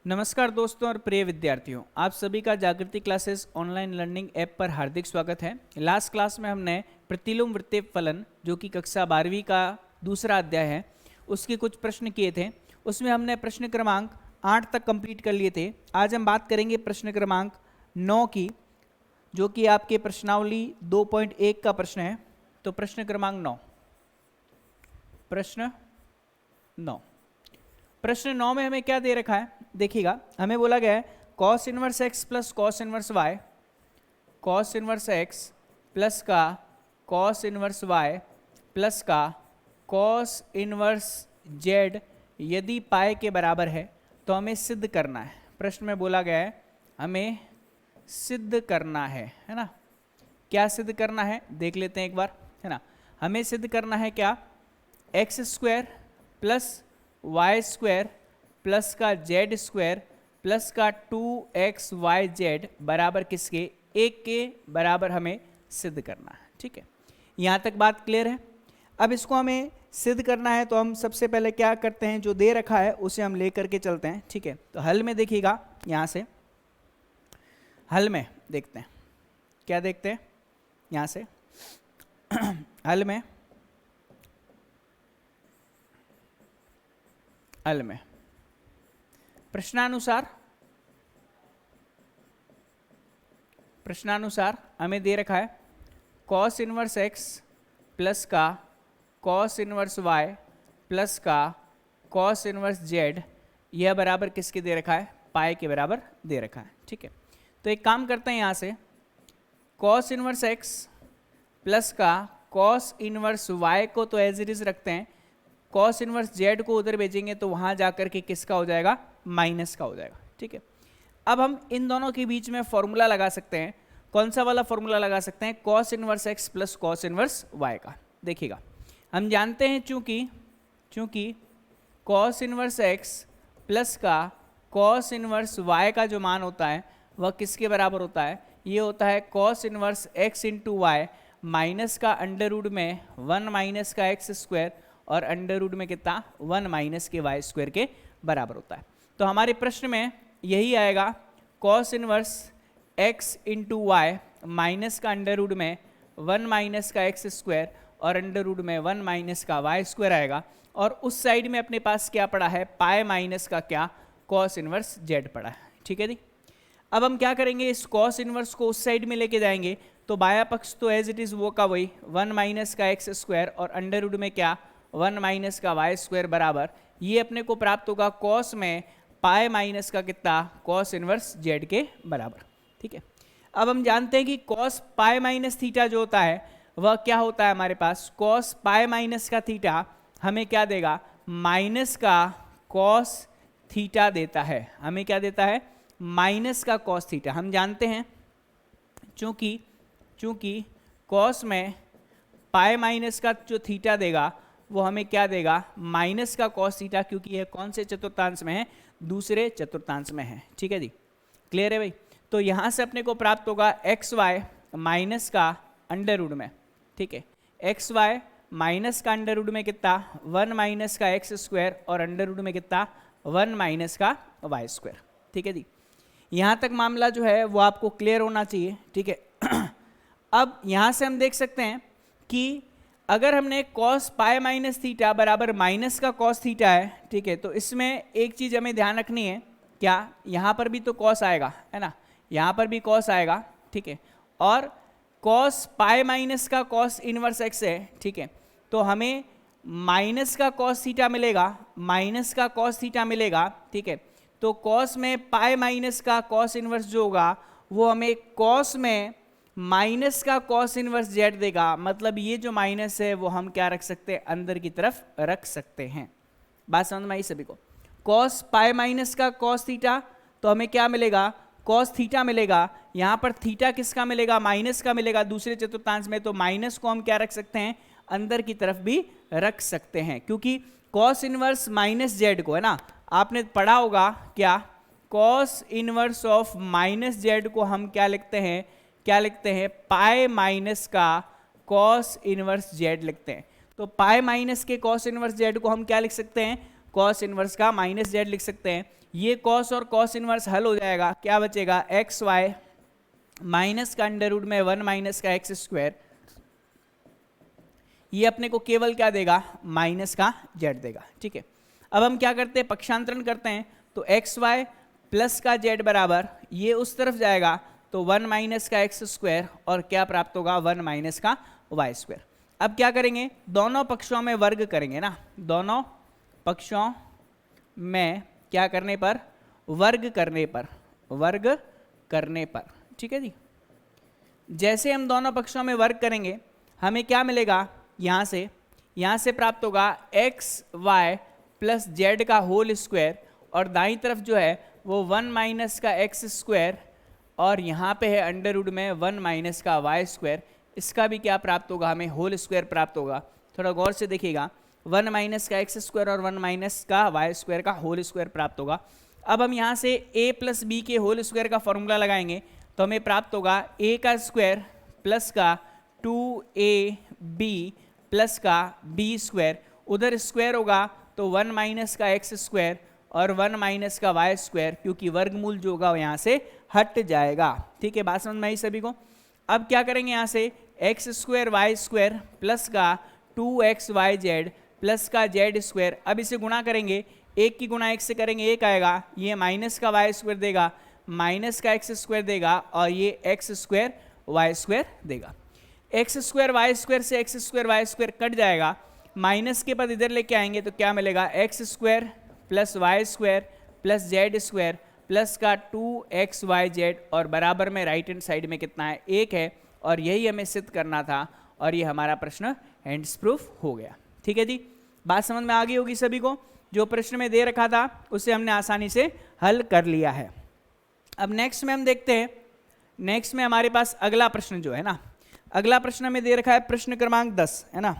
नमस्कार दोस्तों और प्रिय विद्यार्थियों, आप सभी का जागृति क्लासेस ऑनलाइन लर्निंग ऐप पर हार्दिक स्वागत है। लास्ट क्लास में हमने प्रतिलोम वृत्तीय फलन जो कि कक्षा 12वीं का दूसरा अध्याय है उसके कुछ प्रश्न किए थे। उसमें हमने प्रश्न क्रमांक 8 तक कंप्लीट कर लिए थे। आज हम बात करेंगे प्रश्न क्रमांक 9 की, जो कि आपके प्रश्नावली 2.1 का प्रश्न है। तो प्रश्न क्रमांक 9, प्रश्न 9 में हमें क्या दे रखा है देखिएगा। हमें बोला गया है cos inverse x plus cos inverse y, cos inverse x plus का cos इनवर्स y प्लस का cos इनवर्स z यदि पाई के बराबर है तो हमें सिद्ध करना है। प्रश्न में बोला गया है हमें सिद्ध करना है ना। क्या सिद्ध करना है देख लेते हैं एक बार, है ना। हमें सिद्ध करना है क्या, X square plus Y square plus का जेड स्क्वायर प्लस का 2xyz बराबर किसके, एक के बराबर हमें सिद्ध करना है। ठीक है, यहाँ तक बात क्लियर है। अब इसको हमें सिद्ध करना है तो हम सबसे पहले क्या करते हैं, जो दे रखा है उसे हम ले करके चलते हैं। ठीक है, तो हल में देखिएगा, यहाँ से हल में देखते हैं क्या देखते हैं, यहाँ से हल में प्रश्नानुसार हमें दे रखा है cos इनवर्स x प्लस का cos इनवर्स y प्लस का cos इनवर्स z, यह बराबर किसके दे रखा है, पाई के बराबर दे रखा है। ठीक है, तो एक काम करते हैं, यहाँ से cos इनवर्स x प्लस का cos इनवर्स y को तो एज इट इज रखते हैं, cos इनवर्स z को उधर भेजेंगे तो वहां जाकर के किसका हो जाएगा, माइनस का हो जाएगा। ठीक है, अब हम इन दोनों के बीच में फॉर्मूला लगा सकते हैं। कौन सा वाला फॉर्मूला लगा सकते हैं, cos inverse x plus cos inverse y का। देखिएगा, हम जानते हैं चूंकि cos इनवर्स x प्लस का cos इनवर्स y का जो मान होता है वह किसके बराबर होता है, ये होता है cos inverse x into Y minus का अंडर रूट में 1 माइनस का एक्स स्क्वायर और अंडर रूट में कितना 1 माइनस के वाई स्क्वायर के बराबर होता है। तो हमारे प्रश्न में यही आएगा, cos inverse x into Y minus का अंडर रूट में 1 माइनस का एक्स स्क्वायर और अंडर रूट में 1 माइनस का वाई स्क्वायर आएगा। और उस साइड में अपने पास क्या पड़ा है, पाई माइनस का क्या, cos इनवर्स z पड़ा है। ठीक है जी, अब हम क्या करेंगे, इस cos इनवर्स को उस साइड में लेके जाएंगे तो बाया पक्ष तो एज इट इज वो का वही 1 माइनस का एक्स स्क्वायर और अंडर रूट में क्या 1 माइनस का वाई स्क्वायर बराबर, ये अपने को प्राप्त होगा cos में पाई माइनस का कितना, cos इनवर्स z के बराबर। ठीक है, अब हम जानते हैं कि cos पाई माइनस थीटा जो होता है वह क्या होता है, हमारे पास cos पाई माइनस का थीटा हमें क्या देगा, माइनस का cos थीटा देता है। हमें क्या देता है, माइनस का cos थीटा। हम जानते हैं चूंकि cos में पाई माइनस का जो थीटा देगा वो हमें क्या देगा, माइनस का cos थीटा, क्योंकि यह कौन से चतुर्थांश में है, दूसरे चतुर्थांश में है। ठीक है जी, क्लियर है भाई। तो यहाँ से अपने को प्राप्त होगा एक्स वाई माइनस का अंडर रूट में। ठीक है, एक्स वाई माइनस का अंडर रूट में कितना 1 माइनस का एक्स स्क्वायर और अंडर रूट में कितना 1 माइनस का वाई स्क्वायर। ठीक है जी, यहाँ तक मामला जो है वो आपको क्लियर होना चाहिए। ठीक है, अब यहाँ से हम देख सकते हैं कि अगर हमने cos पाई माइनस थीटा बराबर माइनस का cos थीटा है, ठीक है, तो इसमें एक चीज हमें ध्यान रखनी है, क्या यहाँ पर भी तो cos आएगा, है ना, यहाँ पर भी cos आएगा। ठीक है, और cos पाई माइनस का cos इनवर्स x है। ठीक है, तो हमें माइनस का cos थीटा मिलेगा, माइनस का cos थीटा मिलेगा। ठीक है, तो cos में पाई माइनस का cos इनवर्स जो होगा वो हमें cos में माइनस का cos इनवर्स z देगा। मतलब ये जो माइनस है वो हम क्या रख सकते हैं, अंदर की तरफ रख सकते हैं। बात समझ में आई सभी को। cos पाई माइनस का cos थीटा, तो हमें क्या मिलेगा, cos थीटा मिलेगा। यहाँ पर थीटा किसका मिलेगा, माइनस का मिलेगा दूसरे चतुर्थांश में, तो माइनस को हम क्या रख सकते हैं, अंदर की तरफ भी रख सकते हैं, क्योंकि cos इनवर्स माइनस z को, है ना, आपने पढ़ा होगा क्या, cos inverse of minus z को हम क्या लिखते हैं, पाई माइनस का cos इनवर्स z लिखते हैं। तो पाई माइनस के cos इनवर्स z को हम क्या लिख सकते हैं, cos इनवर्स का माइनस z लिख सकते हैं। ये कॉस और कॉस इनवर्स हल हो जाएगा, क्या बचेगा, एक्स वाई माइनस का अंडर रूट में 1 माइनस का एक्स स्क्वायर, ये अपने को केवल क्या देगा, माइनस का जेड देगा। ठीक है, अब हम क्या करते हैं, पक्षांतरण करते हैं, तो एक्स वाई प्लस का जेड बराबर ये उस तरफ जाएगा तो 1 माइनस का एक्स स्क्वायर और क्या प्राप्त होगा, 1 माइनस का वाई स्क्वायर। अब क्या करेंगे, दोनों पक्षों में वर्ग करेंगे ना, दोनों पक्षों में क्या करने पर, वर्ग करने पर, वर्ग करने पर। ठीक है जी, जैसे हम दोनों पक्षों में वर्ग करेंगे हमें क्या मिलेगा, यहाँ से प्राप्त होगा एक्स वाई प्लस जेड का होल स्क्वायर और दाईं तरफ जो है वो 1 माइनस का एक्स स्क्वायर और यहाँ पे है अंडर रूट में 1 माइनस का वाई स्क्वायर, इसका भी क्या प्राप्त होगा, हमें होल स्क्वायर प्राप्त होगा। थोड़ा गौर से देखिएगा, 1 माइनस का एक्स स्क्वायर और 1 माइनस का वाई स्क्वायर का होल स्क्वायर प्राप्त होगा। अब हम यहाँ से a प्लस बी के होल स्क्वायर का फॉर्मूला लगाएंगे तो हमें प्राप्त होगा a का स्क्वायर प्लस का 2ab प्लस का b स्क्वायर, उधर स्क्वायर होगा तो 1 माइनस का एक्स स्क्वायर और 1 माइनस का वाई स्क्वायर, क्योंकि वर्गमूल जो होगा यहाँ से हट जाएगा। ठीक है, बात समझ में आई सभी को। अब क्या करेंगे, यहाँ से X square Y square plus का 2xyz प्लस का जेड स्क्वायर, अब इसे गुणा करेंगे, एक की गुणा एक से करेंगे एक आएगा, ये माइनस का वाई स्क्वायर देगा, माइनस का एक्स स्क्वायर देगा और ये एक्स स्क्वायर वाई स्क्वायर देगा। एक्स स्क्वायर वाई स्क्वायर से X square Y square cut जाएगा, माइनस के पद इधर लेके आएंगे तो क्या मिलेगा, X square plus Y square plus Z square plus का 2xyz और बराबर में राइट हैंड साइड में कितना है, 1 है, और यही हमें सिद्ध करना था और ये हमारा प्रश्न हैंड्स प्रूफ हो गया। ठीक है जी, बात समझ में आ गई होगी सभी को, जो प्रश्न में दे रखा था उसे हमने आसानी से हल कर लिया है। अब नेक्स्ट में हम देखते हैं, नेक्स्ट में हमारे पास अगला प्रश्न जो है ना, अगला प्रश्न हमें दे रखा है प्रश्न क्रमांक 10 है ना।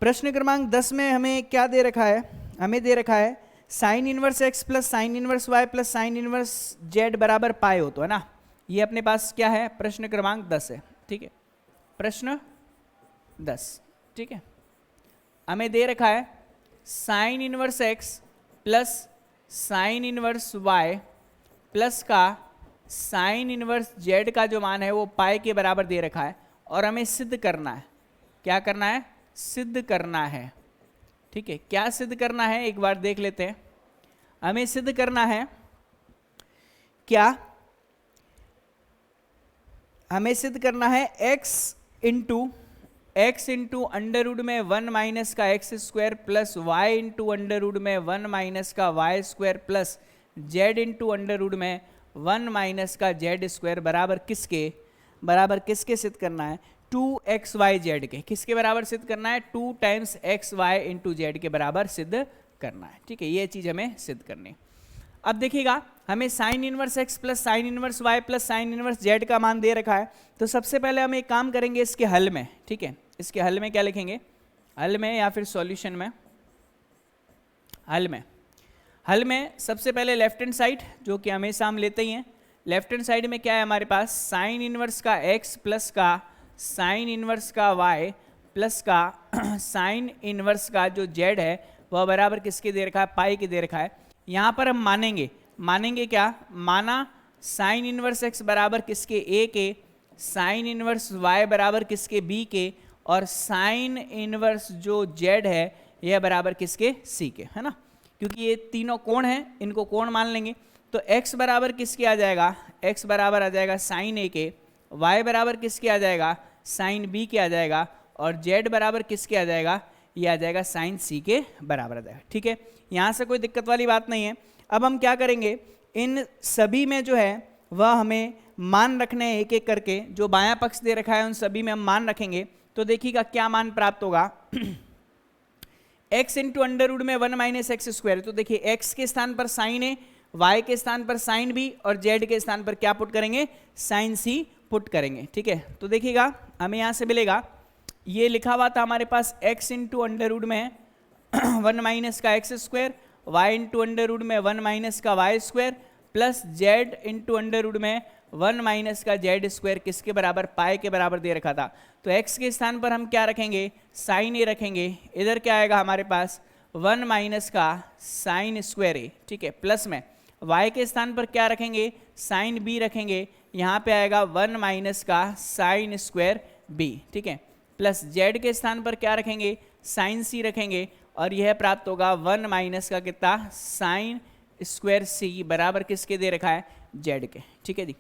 प्रश्न क्रमांक 10 में हमें क्या दे रखा है, हमें दे रखा है sine inverse x plus sine inverse Y plus sine inverse Z बराबर पाई हो, तो है ना, ये अपने पास क्या है, प्रश्न क्रमांक 10 है। ठीक है, प्रश्न 10, ठीक है, हमें दे रखा है sine inverse x plus sine inverse Y plus का साइन इनवर्स जेड का जो मान है वो पाई के बराबर दे रखा है और हमें सिद्ध करना है, क्या करना है, सिद्ध करना है। ठीक है, क्या सिद्ध करना है एक बार देख लेते हैं। हमें सिद्ध करना है क्या, हमें सिद्ध करना है x इंटू अंडर रूट में 1 माइनस का X square plus Y into under root में 1 माइनस का Y square plus z into under root में 1 माइनस का जेड स्क्वायर बराबर किसके, बराबर किसके सिद्ध करना है, 2xyz के, किसके बराबर सिद्ध करना है, 2 टाइम्स xy इंटू जेड के बराबर सिद्ध करना है। ठीक है, ये चीज हमें सिद्ध करनी है। अब देखिएगा, हमें sine inverse x plus sine inverse y plus sine inverse z का मान दे रखा है, तो सबसे पहले हम एक काम करेंगे इसके हल में। ठीक है, इसके हल में क्या लिखेंगे, हल में या फिर सॉल्यूशन में, हल में सबसे पहले लेफ्ट हैंड साइड जो कि हमेशा हम लेते ही हैं, लेफ्ट हैंड साइड में क्या है हमारे पास, साइन इनवर्स का x प्लस का साइन इनवर्स का y प्लस का साइन इनवर्स का जो z है वह बराबर किसके दे रखा है, पाई के दे रखा है। यहाँ पर हम मानेंगे क्या, माना साइन इनवर्स x बराबर किसके, a के, साइन इनवर्स y बराबर किसके, b के, और साइन इनवर्स जो z है यह बराबर किसके, c के, है ना, क्योंकि ये तीनों कोण हैं, इनको कोण मान लेंगे। तो x बराबर किसके आ जाएगा, x बराबर आ जाएगा साइन a के, y बराबर किसके आ जाएगा, साइन b के आ जाएगा, और z बराबर किसके आ जाएगा, ये आ जाएगा साइन c के बराबर आ जाएगा। ठीक है, यहाँ से कोई दिक्कत वाली बात नहीं है। अब हम क्या करेंगे, इन सभी में जो है वह हमें मान रखने हैं एक एक करके, जो बायां पक्ष दे रखा है उन सभी में हम मान रखेंगे। तो देखिएगा क्या मान प्राप्त होगा, x इंटू अंडर रूट में 1 माइनस एक्स स्क्वायर, तो देखिए x के स्थान पर साइन a, y के स्थान पर साइन b और z के स्थान पर क्या पुट करेंगे, साइन c पुट करेंगे। ठीक है, तो देखिएगा हमें यहाँ से मिलेगा, ये लिखा हुआ था हमारे पास x इंटू अंडर रूट में 1 माइनस का X square, y into under root में 1 माइनस का Y square plus z into under root में 1 माइनस का जेड स्क्वायर किसके बराबर, पाई के बराबर दे रखा था। तो x के स्थान पर हम क्या रखेंगे, साइन ए रखेंगे, इधर क्या आएगा हमारे पास 1 माइनस का साइन स्क्वायर ए, ठीक है, प्लस में y के स्थान पर क्या रखेंगे, साइन b रखेंगे, यहाँ पे आएगा 1 माइनस का साइन स्क्वायर b, ठीक है, प्लस z के स्थान पर क्या रखेंगे, साइन c रखेंगे, और यह प्राप्त होगा 1 माइनस का कितना, साइन स्क्वायर c बराबर किसके दे रखा है, z के, ठीक है जी।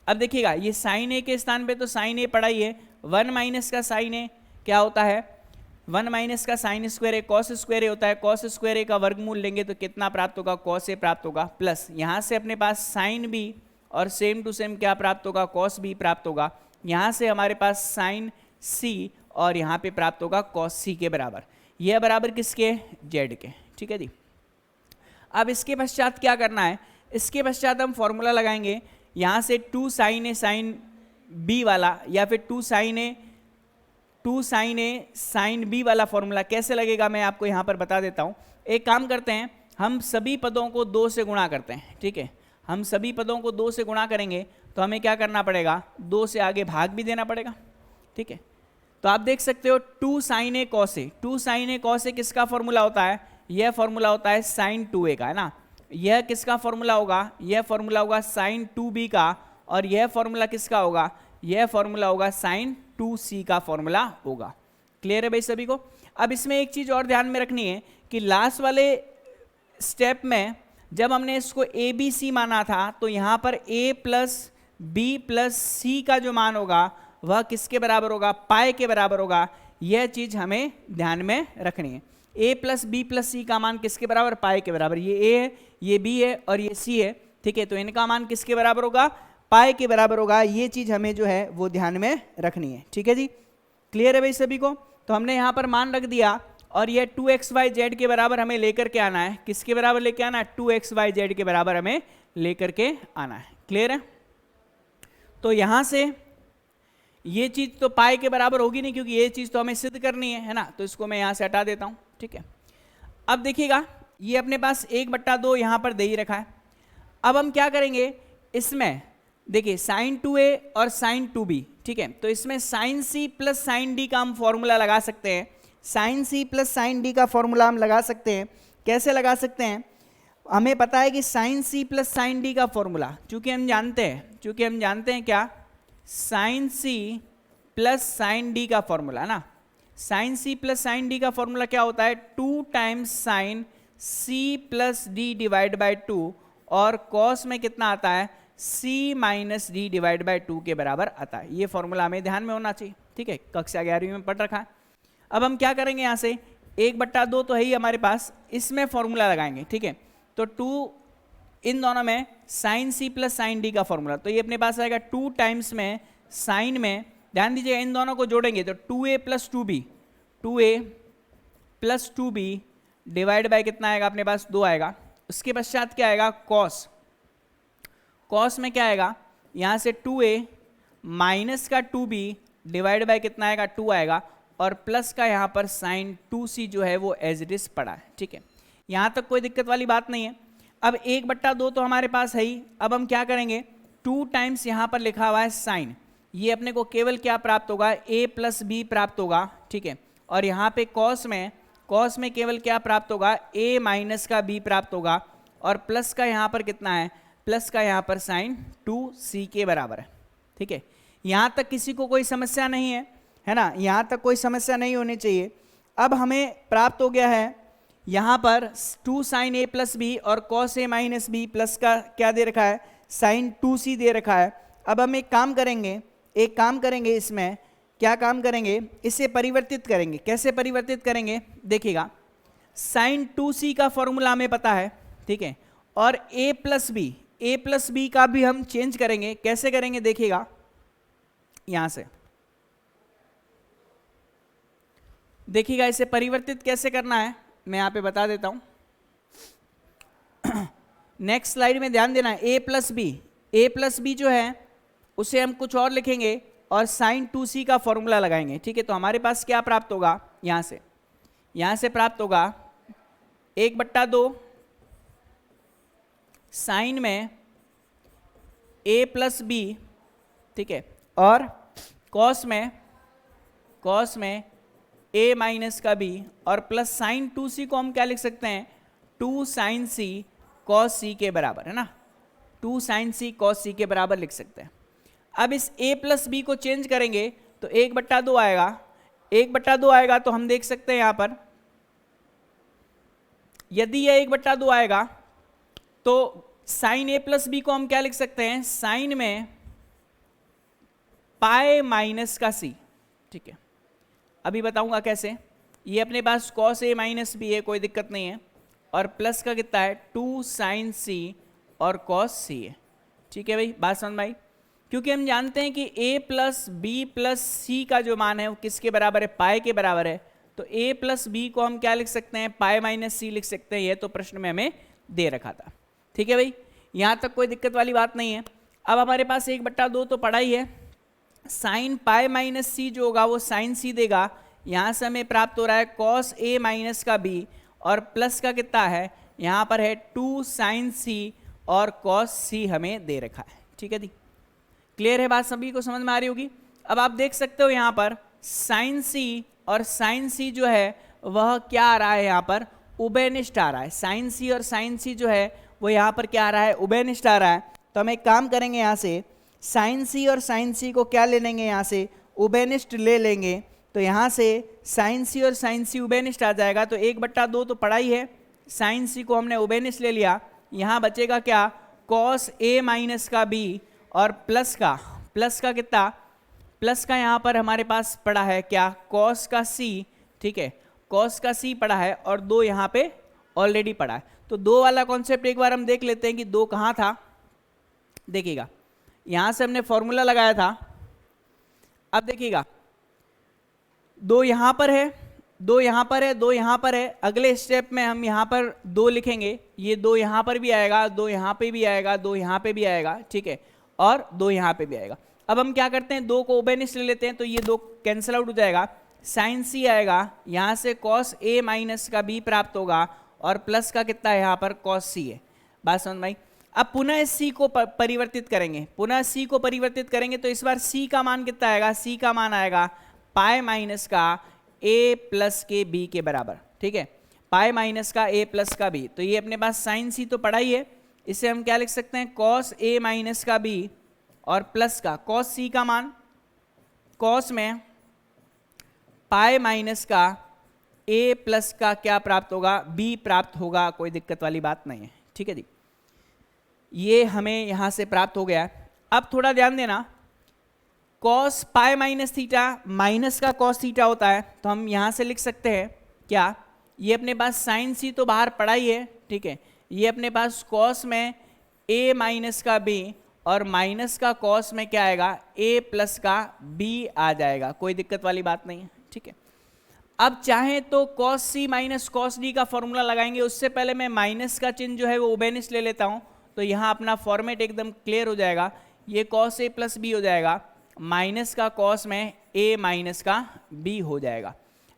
अब देखिएगा ये साइन ए के स्थान पे तो साइन ए पड़ा ही है, 1 माइनस का साइन ए क्या होता है, 1 माइनस का साइन स्क्वायर ए कॉस स्क्वायर ए होता है, कॉस स्क्वायर ए का वर्गमूल लेंगे तो कितना प्राप्त होगा, कॉस ए प्राप्त होगा, प्लस यहाँ से अपने पास साइन बी और सेम टू सेम क्या प्राप्त होगा, कॉस बी प्राप्त होगा, यहाँ से हमारे पास साइन सी और यहाँ पे प्राप्त होगा कॉस सी के बराबर, यह बराबर किसके, जेड के, ठीक है जी। अब इसके पश्चात क्या करना है, इसके पश्चात हम फॉर्मूला लगाएंगे, यहाँ से 2 साइन ए साइन बी वाला या फिर 2 साइन ए साइन बी वाला फॉर्मूला कैसे लगेगा मैं आपको यहाँ पर बता देता हूँ। एक काम करते हैं, हम सभी पदों को 2 से गुणा करते हैं, ठीक है, हम सभी पदों को 2 से गुणा करेंगे तो हमें क्या करना पड़ेगा, 2 से आगे भाग भी देना पड़ेगा, ठीक है। तो आप देख सकते हो 2 sign A cos A, 2 sign A cos A किसका फॉर्मूला होता है, यह फॉर्मूला होता है साइन 2a का, है ना। यह किसका फॉर्मूला होगा, यह फॉर्मूला होगा साइन 2b का, और यह फॉर्मूला किसका होगा, यह फॉर्मूला होगा साइन 2c का फॉर्मूला होगा। क्लियर है भाई सभी को। अब इसमें एक चीज और ध्यान में रखनी है कि लास्ट वाले स्टेप में जब हमने इसको ए बी सी माना था तो यहाँ पर a प्लस बी प्लस सी का जो मान होगा वह किसके बराबर होगा, पाई के बराबर होगा। यह चीज हमें ध्यान में रखनी है। a प्लस बी प्लस सी का मान किसके बराबर, पाई के बराबर। ये a है, ये b है और ये c है, ठीक है। तो इनका मान किसके बराबर होगा, पाई के बराबर होगा। ये चीज हमें जो है वो ध्यान में रखनी है, ठीक है जी। क्लियर है भाई सभी को। तो हमने यहाँ पर मान रख दिया और ये 2xyz के बराबर हमें लेकर के आना है। किसके बराबर लेके आना है, 2xyz के बराबर हमें लेकर के आना है। क्लियर है। तो यहाँ से ये चीज तो पाई के बराबर होगी नहीं क्योंकि ये चीज तो हमें सिद्ध करनी है ना। तो इसको मैं यहाँ से हटा देता हूँ, ठीक है। अब देखिएगा ये अपने पास 1/2 यहाँ पर दे ही रखा है। अब हम क्या करेंगे, इसमें देखिए साइन 2a और साइन 2b, ठीक है। तो इसमें sine c plus sine d का हम फॉर्मूला लगा सकते हैं। Sine c plus sine d का फॉर्मूला हम लगा सकते हैं। कैसे लगा सकते हैं, हमें पता है कि sine c plus sine d का फॉर्मूला, चूंकि हम जानते हैं क्या, sine c plus sine d का फॉर्मूला ना। Sine c plus sine d का फॉर्मूला क्या होता है, 2 times sine c plus d divide by 2 और कॉस में कितना आता है, c minus D divide by 2 के बराबर आता है। ये फॉर्मूला हमें ध्यान में होना चाहिए, ठीक है। कक्षा 11वीं में पढ़ रखा है। अब हम क्या करेंगे, यहाँ से 1/2 तो है ही हमारे पास, इसमें फॉर्मूला लगाएंगे, ठीक है। तो 2 इन दोनों में sine c plus sine d का फॉर्मूला, तो ये अपने पास आएगा 2 टाइम्स में साइन में, ध्यान दीजिए इन दोनों को जोड़ेंगे तो 2a plus 2b, 2a plus 2b divide by कितना आएगा अपने पास, 2 आएगा। उसके पश्चात क्या आएगा, कॉस, कॉस में क्या आएगा, यहाँ से 2a माइनस का 2b डिवाइड बाई कितना आएगा, 2 आएगा, और प्लस का यहाँ पर साइन 2c जो है वो एज इट इज पड़ा है, ठीक है। यहाँ तक कोई दिक्कत वाली बात नहीं है। अब 1/2 तो हमारे पास है ही। अब हम क्या करेंगे, 2 टाइम्स यहाँ पर लिखा हुआ है साइन, ये अपने को केवल क्या प्राप्त होगा, a प्लस b प्राप्त होगा, ठीक है। और यहाँ पे कॉस में केवल क्या प्राप्त होगा, a माइनस का b प्राप्त होगा, और प्लस का यहाँ पर कितना है, प्लस का यहाँ पर साइन 2c के बराबर है, ठीक है। यहाँ तक किसी को कोई समस्या नहीं है ना, यहाँ तक कोई समस्या नहीं होनी चाहिए। अब हमें प्राप्त हो गया है यहाँ पर 2 साइन a प्लस बी और cos a minus B plus का क्या दे रखा है, साइन 2c दे रखा है। अब हम एक काम करेंगे, इसमें क्या काम करेंगे, इसे परिवर्तित करेंगे। कैसे परिवर्तित करेंगे, देखिएगा साइन 2c का फॉर्मूला हमें पता है, ठीक है। और a प्लस बी का भी हम चेंज करेंगे। कैसे करेंगे, देखिएगा यहां से देखिएगा इसे परिवर्तित कैसे करना है मैं यहां पे बता देता हूं। नेक्स्ट स्लाइड में ध्यान देना है, a प्लस बी जो है उसे हम कुछ और लिखेंगे और साइन 2c का फॉर्मूला लगाएंगे, ठीक है। तो हमारे पास क्या प्राप्त होगा, यहां से प्राप्त होगा 1/2 साइन में a प्लस बी, ठीक है, और कॉस में ए माइनस का बी और प्लस साइन 2c को हम क्या लिख सकते हैं, 2 साइन सी कॉस सी के बराबर, है ना, 2 साइन सी कॉस सी के बराबर लिख सकते हैं। अब इस a प्लस बी को चेंज करेंगे तो 1/2 आएगा, 1/2 आएगा तो हम देख सकते हैं यहां पर, यदि यह 1/2 आएगा तो साइन a प्लस बी को हम क्या लिख सकते हैं, साइन में पाई माइनस का c। ठीक है, अभी बताऊंगा कैसे। ये अपने पास कॉस a माइनस बी है, कोई दिक्कत नहीं है, और प्लस का कितना है 2 साइन c और कॉस c है। ठीक है भाई, बात समझ में आई। क्योंकि हम जानते हैं कि a प्लस बी प्लस सी का जो मान है वो किसके बराबर है, पाई के बराबर है, तो a प्लस बी को हम क्या लिख सकते हैं, पाई माइनस सी लिख सकते हैं। ये तो प्रश्न में हमें दे रखा था। ठीक है भाई, यहाँ तक कोई दिक्कत वाली बात नहीं है। अब हमारे पास 1/2 तो पड़ा ही है, साइन पाई माइनस सी जो होगा वो साइन सी देगा, यहाँ से हमें प्राप्त हो रहा है कॉस a माइनस का b और प्लस का कितना है, यहाँ पर है 2 साइन सी और कॉस c हमें दे रखा है। ठीक है जी, क्लियर है बात, सभी को समझ में आ रही होगी। अब आप देख सकते हो यहाँ पर साइन सी और साइन सी जो है वह क्या आ रहा है, यहाँ पर उभयनिष्ठ आ रहा है। साइन सी और साइन सी जो है वो यहाँ पर क्या आ रहा है, उभयनिष्ठ आ रहा है। तो हम एक काम करेंगे, यहाँ से साइन सी और साइन सी को क्या ले लेंगे, यहाँ से उभयनिष्ठ ले लेंगे। तो यहाँ से साइन सी और साइन सी उभयनिष्ठ आ जाएगा, तो 1/2 तो पड़ा ही है, साइन सी को हमने उभयनिष्ठ ले लिया। यहाँ बचेगा क्या, कॉस a माइनस का b और प्लस का कितना, प्लस का यहाँ पर हमारे पास पड़ा है क्या, कॉस का c। ठीक है, कॉस का c पड़ा है और 2 यहाँ पे ऑलरेडी पड़ा है। तो 2 वाला कॉन्सेप्ट एक बार हम देख लेते हैं कि 2 कहाँ था। देखिएगा, यहाँ से हमने फॉर्मूला लगाया था। अब देखिएगा 2 यहाँ पर है, 2 यहाँ पर है, 2 यहाँ पर है। अगले स्टेप में हम यहाँ पर 2 लिखेंगे, ये 2 यहाँ पर भी आएगा, 2 यहाँ पे भी आएगा, 2 यहाँ पे भी आएगा। ठीक है, और 2 यहाँ पे भी आएगा। अब हम क्या करते हैं, 2 को उभयनिष्ठ ले लेते हैं, तो ये 2 कैंसिल आउट हो जाएगा, साइन सी आएगा, यहाँ से कॉस a माइनस का b प्राप्त होगा और प्लस का कितना है यहाँ पर कॉस c है। बात समझ में आई। अब पुनः c को परिवर्तित करेंगे, पुनः c को परिवर्तित करेंगे तो इस बार c का मान कितना आएगा, c का मान आएगा पाई माइनस का a प्लस के b के बराबर। ठीक है, पाई माइनस का a प्लस का b। तो ये अपने पास साइन c तो पड़ा ही है, इसे हम क्या लिख सकते हैं, कॉस a माइनस का b और प्लस का कॉस c का मान, कॉस में पाई माइनस का a प्लस का क्या प्राप्त होगा, b प्राप्त होगा। कोई दिक्कत वाली बात नहीं है। ठीक है जी, ये हमें यहाँ से प्राप्त हो गया है। अब थोड़ा ध्यान देना, cos pi minus theta minus का कॉस थीटा होता है, तो हम यहाँ से लिख सकते हैं क्या, ये अपने पास साइन सी तो बाहर पड़ा ही है। ठीक है, ये अपने पास कॉस में a माइनस का b और माइनस का कॉस में क्या आएगा, a प्लस का b आ जाएगा। कोई दिक्कत वाली बात नहीं है। ठीक है, अब चाहे तो कॉस सी माइनस कॉस डी का फॉर्मूला लगाएंगे, उससे पहले मैं माइनस का चिन्ह जो है वो उभयनिष्ठ ले लेता हूँ, तो यहाँ अपना फॉर्मेट एकदम क्लियर हो जाएगा। ये कॉस a प्लस बी हो जाएगा, माइनस का कॉस में a माइनस का b हो जाएगा।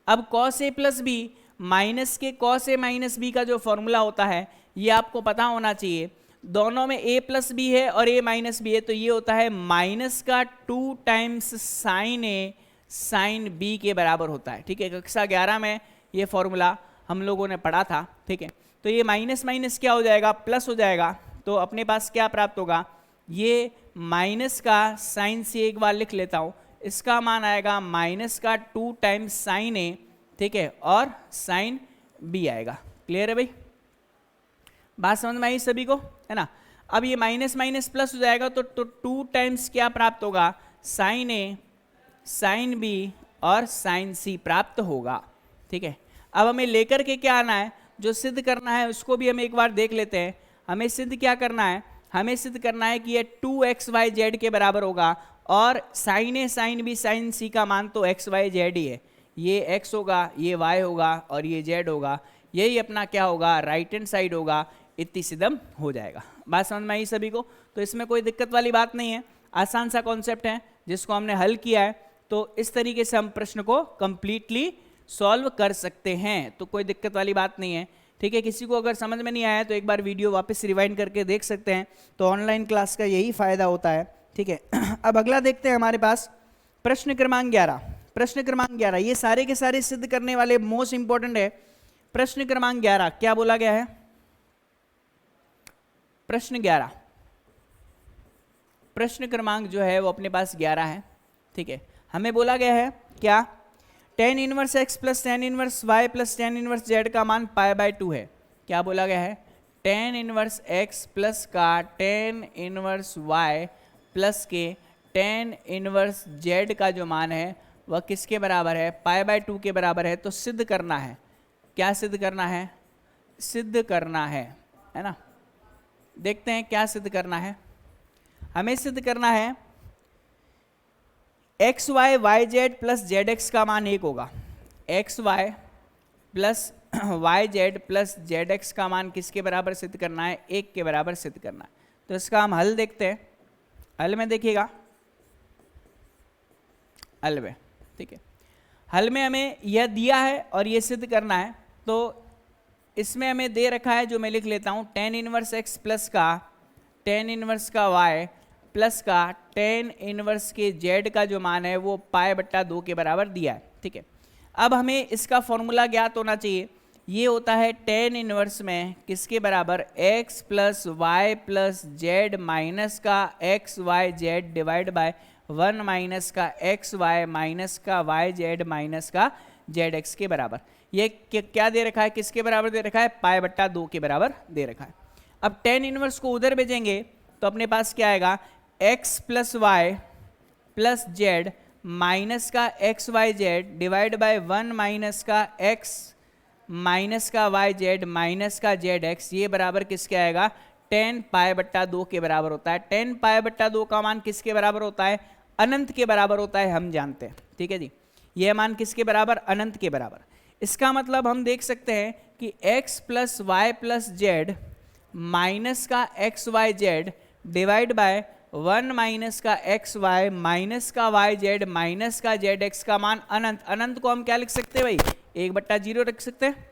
अब cos a plus B minus के कॉस a माइनस बी का जो फॉर्मूला होता है ये आपको पता होना चाहिए। दोनों में a प्लस बी है और a माइनस बी है, तो ये होता है माइनस का 2 times sine a sine b के बराबर होता है। ठीक है, कक्षा 11 में ये फॉर्मूला हम लोगों ने पढ़ा था। ठीक है, तो ये माइनस माइनस क्या हो जाएगा, प्लस हो जाएगा। तो अपने पास क्या प्राप्त होगा, ये माइनस का साइन से एक बार लिख लेता हूँ, इसका मान आएगा माइनस का 2 टाइम्स साइन a। ठीक है, और साइन b आएगा। क्लियर है भाई, बात समझ में आई सभी को, है ना। अब ये माइनस माइनस प्लस हो जाएगा, तो 2 टाइम्स क्या प्राप्त होगा, साइन a साइन b और साइन c प्राप्त होगा। ठीक है, अब हमें लेकर के क्या आना है, जो सिद्ध करना है उसको भी हम एक बार देख लेते हैं। हमें सिद्ध क्या करना है, हमें सिद्ध करना है कि ये 2xyz के बराबर होगा और sine a sine b sine c का मान तो xyz ही है। ये x होगा, ये y होगा और ये z होगा। यही अपना क्या होगा, राइट हैंड साइड होगा। इतनी सिद्धम हो जाएगा। बात समझ में आई सभी को, तो इसमें कोई दिक्कत वाली बात नहीं है। आसान सा कॉन्सेप्ट है जिसको हमने हल किया है, तो इस तरीके से हम प्रश्न को कंप्लीटली सॉल्व कर सकते हैं। तो कोई दिक्कत वाली बात नहीं है। ठीक है, किसी को अगर समझ में नहीं आया तो एक बार वीडियो वापस रिवाइंड करके देख सकते हैं। तो ऑनलाइन क्लास का यही फायदा होता है। ठीक है, अब अगला देखते हैं हमारे पास प्रश्न क्रमांक 11। प्रश्न क्रमांक 11, ये सारे के सारे सिद्ध करने वाले मोस्ट इंपॉर्टेंट है। प्रश्न क्रमांक 11 क्या बोला गया है? प्रश्न 11, प्रश्न क्रमांक जो है वो अपने पास 11 है, ठीक है। हमें बोला गया है क्या? tan inverse x plus tan inverse y plus tan inverse z का मान π/2 है। क्या बोला गया है? tan इनवर्स x प्लस का tan इनवर्स y प्लस के tan इनवर्स z का जो मान है वह किसके बराबर है? π/2 के बराबर है। तो सिद्ध करना है। क्या सिद्ध करना है? सिद्ध करना है ना। देखते हैं क्या सिद्ध करना है। हमें सिद्ध करना है X Y Y Z plus Z x का मान 1 होगा। X Y plus Y Z plus Z x का मान किसके बराबर सिद्ध करना है? 1 के बराबर सिद्ध करना है। तो इसका हम हल देखते हैं। हल में देखिएगा, हल में, ठीक है। हल में हमें यह दिया है और यह सिद्ध करना है। तो इसमें हमें दे रखा है, जो मैं लिख लेता हूं, tan इनवर्स x प्लस का tan इनवर्स का y प्लस का tan इनवर्स के z का जो मान है वो π/2 के बराबर दिया है, ठीक है। अब हमें इसका फॉर्मूला ज्ञात होना चाहिए। ये होता है tan इनवर्स में किसके बराबर? x plus Y plus z minus का x y z divide by 1 minus का एक्स वाई माइनस का वाई जेड माइनस का जेड एक्स के बराबर। ये क्या दे रखा है? किसके बराबर दे रखा है? π/2 के बराबर दे रखा है। अब tan इनवर्स को उधर भेजेंगे तो अपने पास क्या आएगा? x plus Y plus z minus का x y z divide by 1 minus का x माइनस का वाई जेड माइनस का जेड एक्स, ये बराबर किसके आएगा? tan π/2 के बराबर होता है। tan π/2 का मान किसके बराबर होता है? अनंत के बराबर होता है, हम जानते हैं, ठीक है जी। ये मान किसके बराबर? अनंत के बराबर। इसका मतलब हम देख सकते हैं कि x plus Y plus z minus का x y z divide by 1 minus का एक्स वाई माइनस का वाई जेड माइनस का जेड एक्स का मान अनंत। अनंत को हम क्या लिख सकते हैं भाई? 1/0 रख सकते हैं।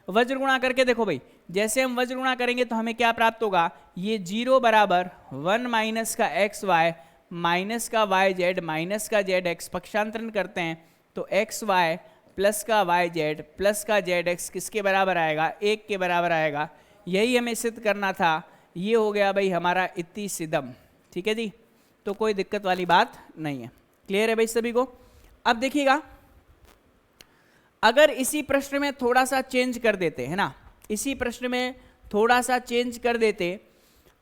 वज्र गुणा करके देखो भाई, जैसे हम वज्र गुणा करेंगे तो हमें क्या प्राप्त होगा? ये 0 बराबर 1 माइनस का एक्स वाई माइनस का वाई जेड माइनस का जेड एक्स, पक्षांतरण करते हैं तो एक्स वाई प्लस का वाई जेड प्लस का जेड एक्स किसके बराबर आएगा? 1 के बराबर आएगा। यही हमें सिद्ध करना था। ये हो गया भाई हमारा इति सिद्धम, ठीक है जी। तो कोई दिक्कत वाली बात नहीं है। क्लियर है भाई सभी को? अब देखिएगा, अगर इसी प्रश्न में थोड़ा सा चेंज कर देते है ना, इसी प्रश्न में थोड़ा सा चेंज कर देते,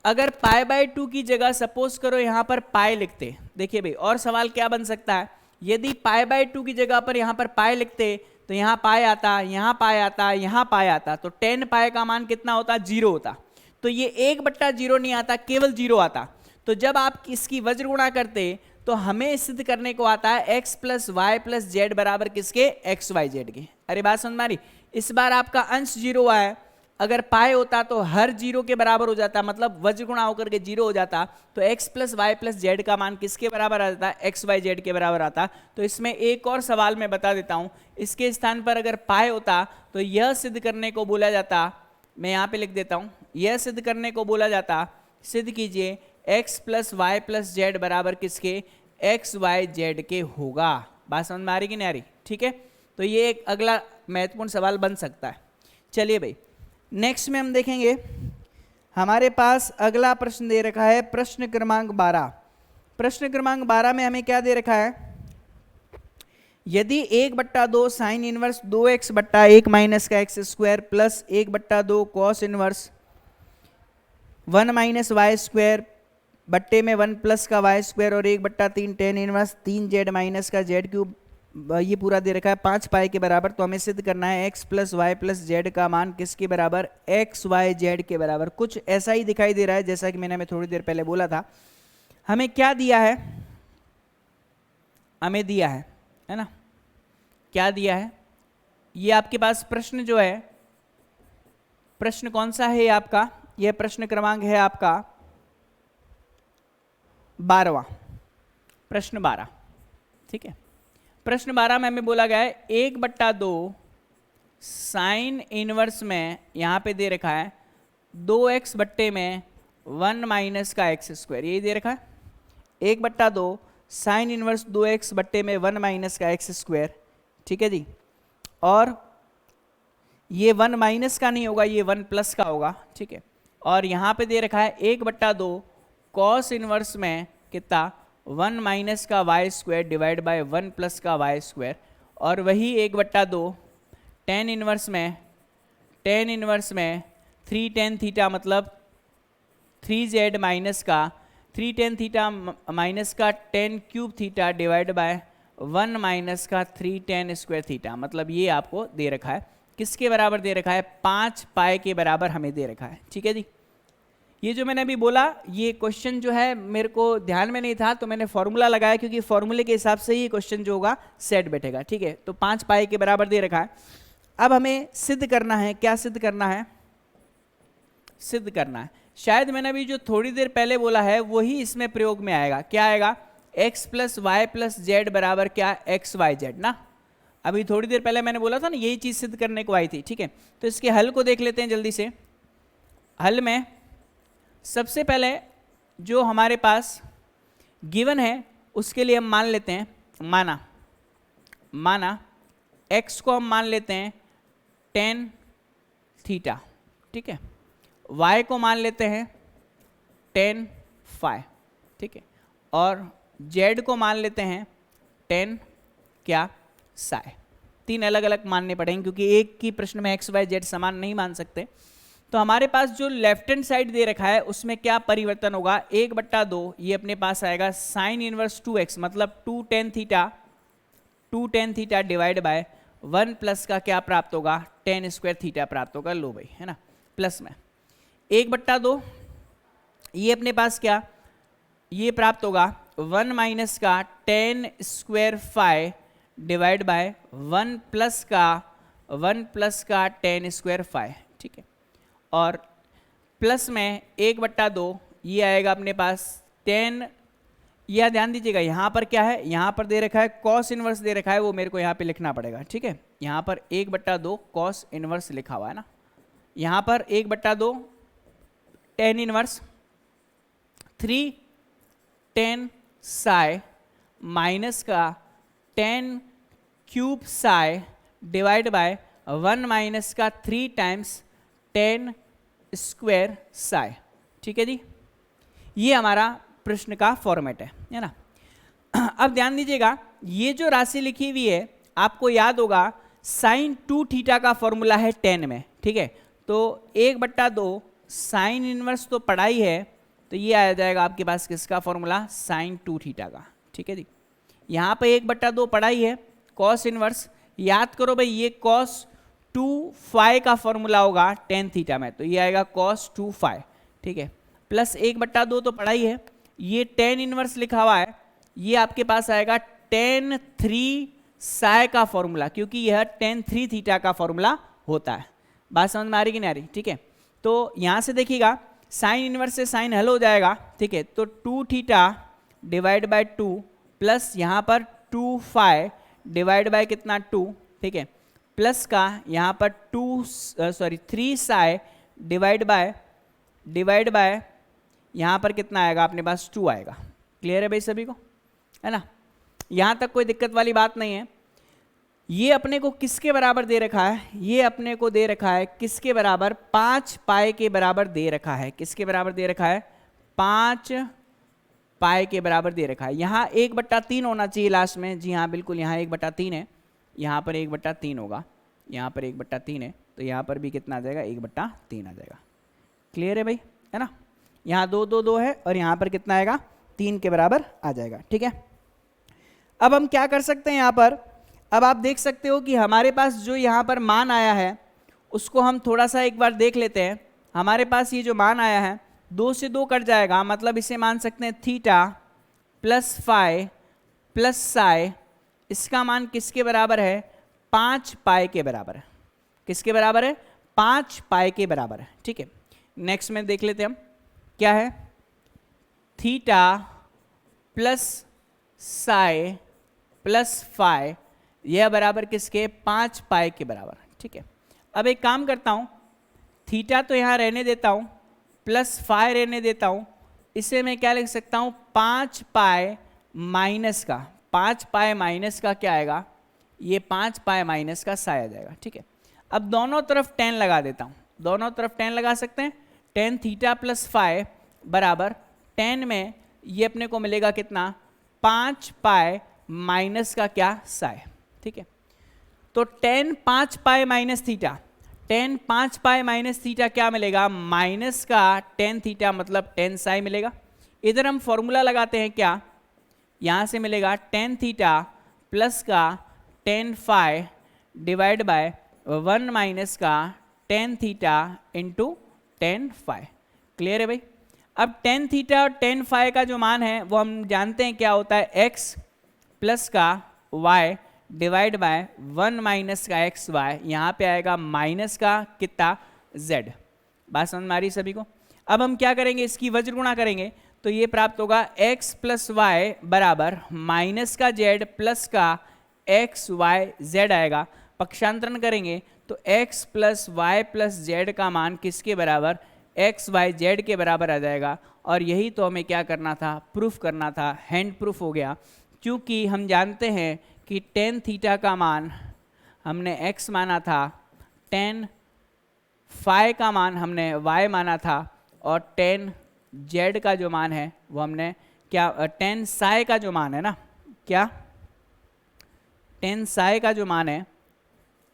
अगर π/2 की जगह सपोज करो यहां पर पाई लिखते, देखिए भाई और सवाल क्या बन सकता है? यदि π/2 की जगह पर यहां पर पाई लिखते तो यहां पाई आता, यहां पाई आता, यहां पाई आता, तो tan पाई का मान कितना होता? 0 होता। तो ये 1/0 नहीं आता, केवल 0 आता। तो जब आप इसकी वज्र गुणा करते तो हमें सिद्ध करने को आता है x plus Y plus Z बराबर किसके? एक्स वाई जेड के। अरे बात समझ में आ रही? इस बार आपका अंश 0 आया, अगर पाई होता तो हर 0 के बराबर हो जाता, मतलब वज्र गुणा होकर के 0 हो जाता, तो x plus Y plus Z का मान किसके बराबर आ जाता? एक्स वाई जेड के बराबर आता। तो इसमें एक और सवाल मैं बता देता हूं, इसके स्थान पर अगर पाई होता तो यह सिद्ध करने को बोला जाता, मैं यहाँ पे लिख देता हूं, यह सिद्ध करने को बोला जाता, सिद्ध कीजिए x plus Y plus Z बराबर किसके? एक्स वाई जेड के होगा। बात समझ में आ रही कि नहीं आ रही? ठीक है, तो ये एक अगला महत्वपूर्ण सवाल बन सकता है। चलिए भाई, नेक्स्ट में हम देखेंगे, हमारे पास अगला प्रश्न दे रखा है प्रश्न क्रमांक 12। प्रश्न क्रमांक 12 में हमें क्या दे रखा है? यदि 1/2 साइन इनवर्स 2x बट्टा 1 माइनस का X square plus 1/2 cos inverse 1 minus Y square बट्टे में 1 प्लस का वाई स्क्वायर और 1/3 tan इनवर्स 3z माइनस का z क्यूब, ये पूरा दे रखा है 5 पाई के बराबर, तो हमें सिद्ध करना है x plus Y plus Z का मान किसके बराबर? एक्स वाई जेड के बराबर। कुछ ऐसा ही दिखाई दे रहा है जैसा कि मैंने हमें थोड़ी देर पहले बोला था। हमें क्या दिया है? हमें दिया है ना, क्या दिया है? ये आपके पास प्रश्न जो है, प्रश्न कौन सा है आपका? यह प्रश्न क्रमांक है आपका 12वां, प्रश्न 12, ठीक है। प्रश्न 12 में हमें बोला गया है 1/2 साइन इनवर्स में यहां पे दे रखा है 2x बट्टे में 1 माइनस का एक्स स्क्वायर, यही दे रखा है। 1/2 साइन इनवर्स 2x बट्टे में 1 माइनस का एक्स स्क्वायर, ठीक है जी। और ये 1 माइनस का नहीं होगा, ये 1 प्लस का होगा, ठीक है। और यहाँ पे दे रखा है 1/2 कॉस इनवर्स में कितना 1 माइनस का Y square divide by 1 plus का वाई स्क्वायर, और वही 1/2 टेन इनवर्स में 3 टेन थीटा मतलब 3z माइनस का 3 टेन थीटा माइनस का 10 cube theta divide by 1 minus का 3 टेन स्क्वायर थीटा, मतलब ये आपको दे रखा है। किसके बराबर दे रखा है? 5 पाई के बराबर हमें दे रखा है, ठीक है जी। ये जो मैंने अभी बोला, ये क्वेश्चन जो है मेरे को ध्यान में नहीं था तो मैंने फॉर्मूला लगाया, क्योंकि फॉर्मूले के हिसाब से ही क्वेश्चन जो होगा सेट बैठेगा, ठीक है। तो 5 पाई के बराबर दे रखा है। अब हमें सिद्ध करना है, क्या सिद्ध करना है? सिद्ध करना है, शायद मैंने अभी जो थोड़ी देर पहले बोला है वही इसमें प्रयोग में आएगा। क्या आएगा? x plus Y plus Z बराबर क्या? एक्स वाई जेड ना। अभी थोड़ी देर पहले मैंने बोला था ना, यही चीज सिद्ध करने को आई थी, ठीक है। तो इसके हल को देख लेते हैं जल्दी से। हल में सबसे पहले जो हमारे पास गिवन है उसके लिए हम मान लेते हैं, माना x को हम मान लेते हैं tan थीटा, ठीक है। y को मान लेते हैं tan फाई, ठीक है। और z को मान लेते हैं tan क्या? साई। 3 अलग अलग मानने पड़ेंगे, क्योंकि एक ही प्रश्न में x y z समान नहीं मान सकते। तो हमारे पास जो लेफ्ट हैंड साइड दे रखा है उसमें क्या परिवर्तन होगा? 1/2 ये अपने पास आएगा साइन इनवर्स 2x मतलब 2 tan theta divide by 1 plus का क्या प्राप्त होगा? टेन स्क्वायर थीटा प्राप्त होगा। लो भाई, है ना, प्लस में 1/2 ये अपने पास क्या ये प्राप्त होगा 1 माइनस का tan square phi divide by 1 plus का टेन स्क्वायर फाई, ठीक है। और प्लस में 1/2 ये आएगा अपने पास 10। यह ध्यान दीजिएगा, यहाँ पर क्या है? यहाँ पर दे रखा है कॉस इनवर्स दे रखा है, वो मेरे को यहाँ पे लिखना पड़ेगा, ठीक है। यहाँ पर 1/2 कॉस इनवर्स लिखा हुआ है ना, यहाँ पर 1/2 tan inverse 3 ten Sai minus का 10 cube Sai divide by 1 minus का 3 टाइम्स 10 स्क्वायर साई, ठीक है जी। ये हमारा प्रश्न का फॉर्मेट है ना। अब ध्यान दीजिएगा, ये जो राशि लिखी हुई है आपको याद होगा साइन 2 थीटा का फॉर्मूला है 10 में, ठीक है। तो 1/2 साइन इनवर्स तो पढ़ा ही है, तो ये आ जाएगा आपके पास किसका फॉर्मूला? साइन 2 थीटा का, ठीक है जी। यहाँ पे 1/2 पढ़ा ही है, कॉस इनवर्स याद करो भाई, ये कॉस 2 फाई का फॉर्मूला होगा टेन थीटा में, तो ये आएगा कॉस 2 फाई, ठीक है। प्लस 1/2 तो पढ़ा ही है, ये टेन इनवर्स लिखा हुआ है, ये आपके पास आएगा टेन 3 साई का फॉर्मूला, क्योंकि यह टेन 3 थीटा का फॉर्मूला होता है। बात समझ में आ रही कि नहीं आ रही? ठीक है। तो यहाँ से देखिएगा साइन इनवर्स से साइन हल हो जाएगा, ठीक है। तो 2 थीटा डिवाइड बाय 2 प्लस यहाँ पर 2 फाई डिवाइड बाय कितना 2, ठीक है, प्लस का यहाँ पर 3 साई डिवाइड बाय यहाँ पर कितना आएगा अपने पास? 2 आएगा। क्लियर है भाई सभी को, है ना? यहाँ तक कोई दिक्कत वाली बात नहीं है। ये अपने को किसके बराबर दे रखा है? ये अपने को दे रखा है किसके बराबर? 5 पाई के बराबर दे रखा है। किसके बराबर दे रखा है? 5 पाई के बराबर दे रखा है। यहाँ 1/3 होना चाहिए लास्ट में। जी हाँ बिल्कुल, यहाँ 1/3 है, यहाँ पर 1/3 होगा, यहाँ पर 1/3 है, तो यहाँ पर भी कितना आ जाएगा? 1/3 आ जाएगा। क्लियर है भाई, है ना? यहाँ 2 2 2 है और यहाँ पर कितना आएगा? 3 के बराबर आ जाएगा, ठीक है। अब हम क्या कर सकते हैं यहाँ पर? अब आप देख सकते हो कि हमारे पास जो यहाँ पर मान आया है उसको हम थोड़ा सा एक बार देख लेते हैं। हमारे पास ये जो मान आया है 2 से 2 कट जाएगा, मतलब इसे मान सकते हैं theta plus phi plus psi. इसका मान किसके बराबर है? 5 पाई के बराबर है। किसके बराबर है? 5 पाई के बराबर है, ठीक है। नेक्स्ट में देख लेते हैं हम क्या है। Theta plus psi plus phi यह बराबर किसके? 5 पाई के बराबर, ठीक है। अब एक काम करता हूं, थीटा तो यहां रहने देता हूं, प्लस फाई रहने देता हूं। इसे मैं क्या लिख सकता हूं? 5 पाई माइनस का 5 पाई माइनस का क्या आएगा, ये 5 पाई माइनस का साई आ जाएगा। ठीक है, अब दोनों तरफ 10 लगा देता हूँ, दोनों तरफ 10 लगा सकते हैं। टेन थीटा प्लस फाई बराबर 10 में ये अपने को मिलेगा कितना, 5 पाई माइनस का क्या, साई। ठीक है, तो 10 5 pi minus theta, 10 5 pi minus theta क्या मिलेगा, माइनस का 10 थीटा मतलब 10 साई मिलेगा। इधर हम फॉर्मूला लगाते हैं, क्या यहाँ से मिलेगा 10 थीटा प्लस का 10 फाई डिवाइड बाय 1 माइनस का 10 थीटा इंटू 10 फाई। क्लियर है भाई। अब 10 थीटा और 10 फाई का जो मान है वो हम जानते हैं क्या होता है, x प्लस का y डिवाइड बाय 1 माइनस का एक्स वाई, यहाँ पे आएगा माइनस का कितना, z। बात समझ में आ रही सभी को। अब हम क्या करेंगे, इसकी वज्र गुणा करेंगे तो ये प्राप्त होगा x प्लस वाई बराबर माइनस का z प्लस का एक्स वाई z आएगा। पक्षांतरण करेंगे तो x plus Y plus z का मान किसके बराबर, एक्स वाई जेड के बराबर आ जाएगा। और यही तो हमें क्या करना था, प्रूफ करना था, हैंड प्रूफ हो गया। क्योंकि हम जानते हैं कि 10 थीटा का मान हमने x माना था, 10 फाई का मान हमने y माना था, और 10 z का जो मान है वो हमने क्या, 10 साई का जो मान है ना, क्या 10 साई का जो मान है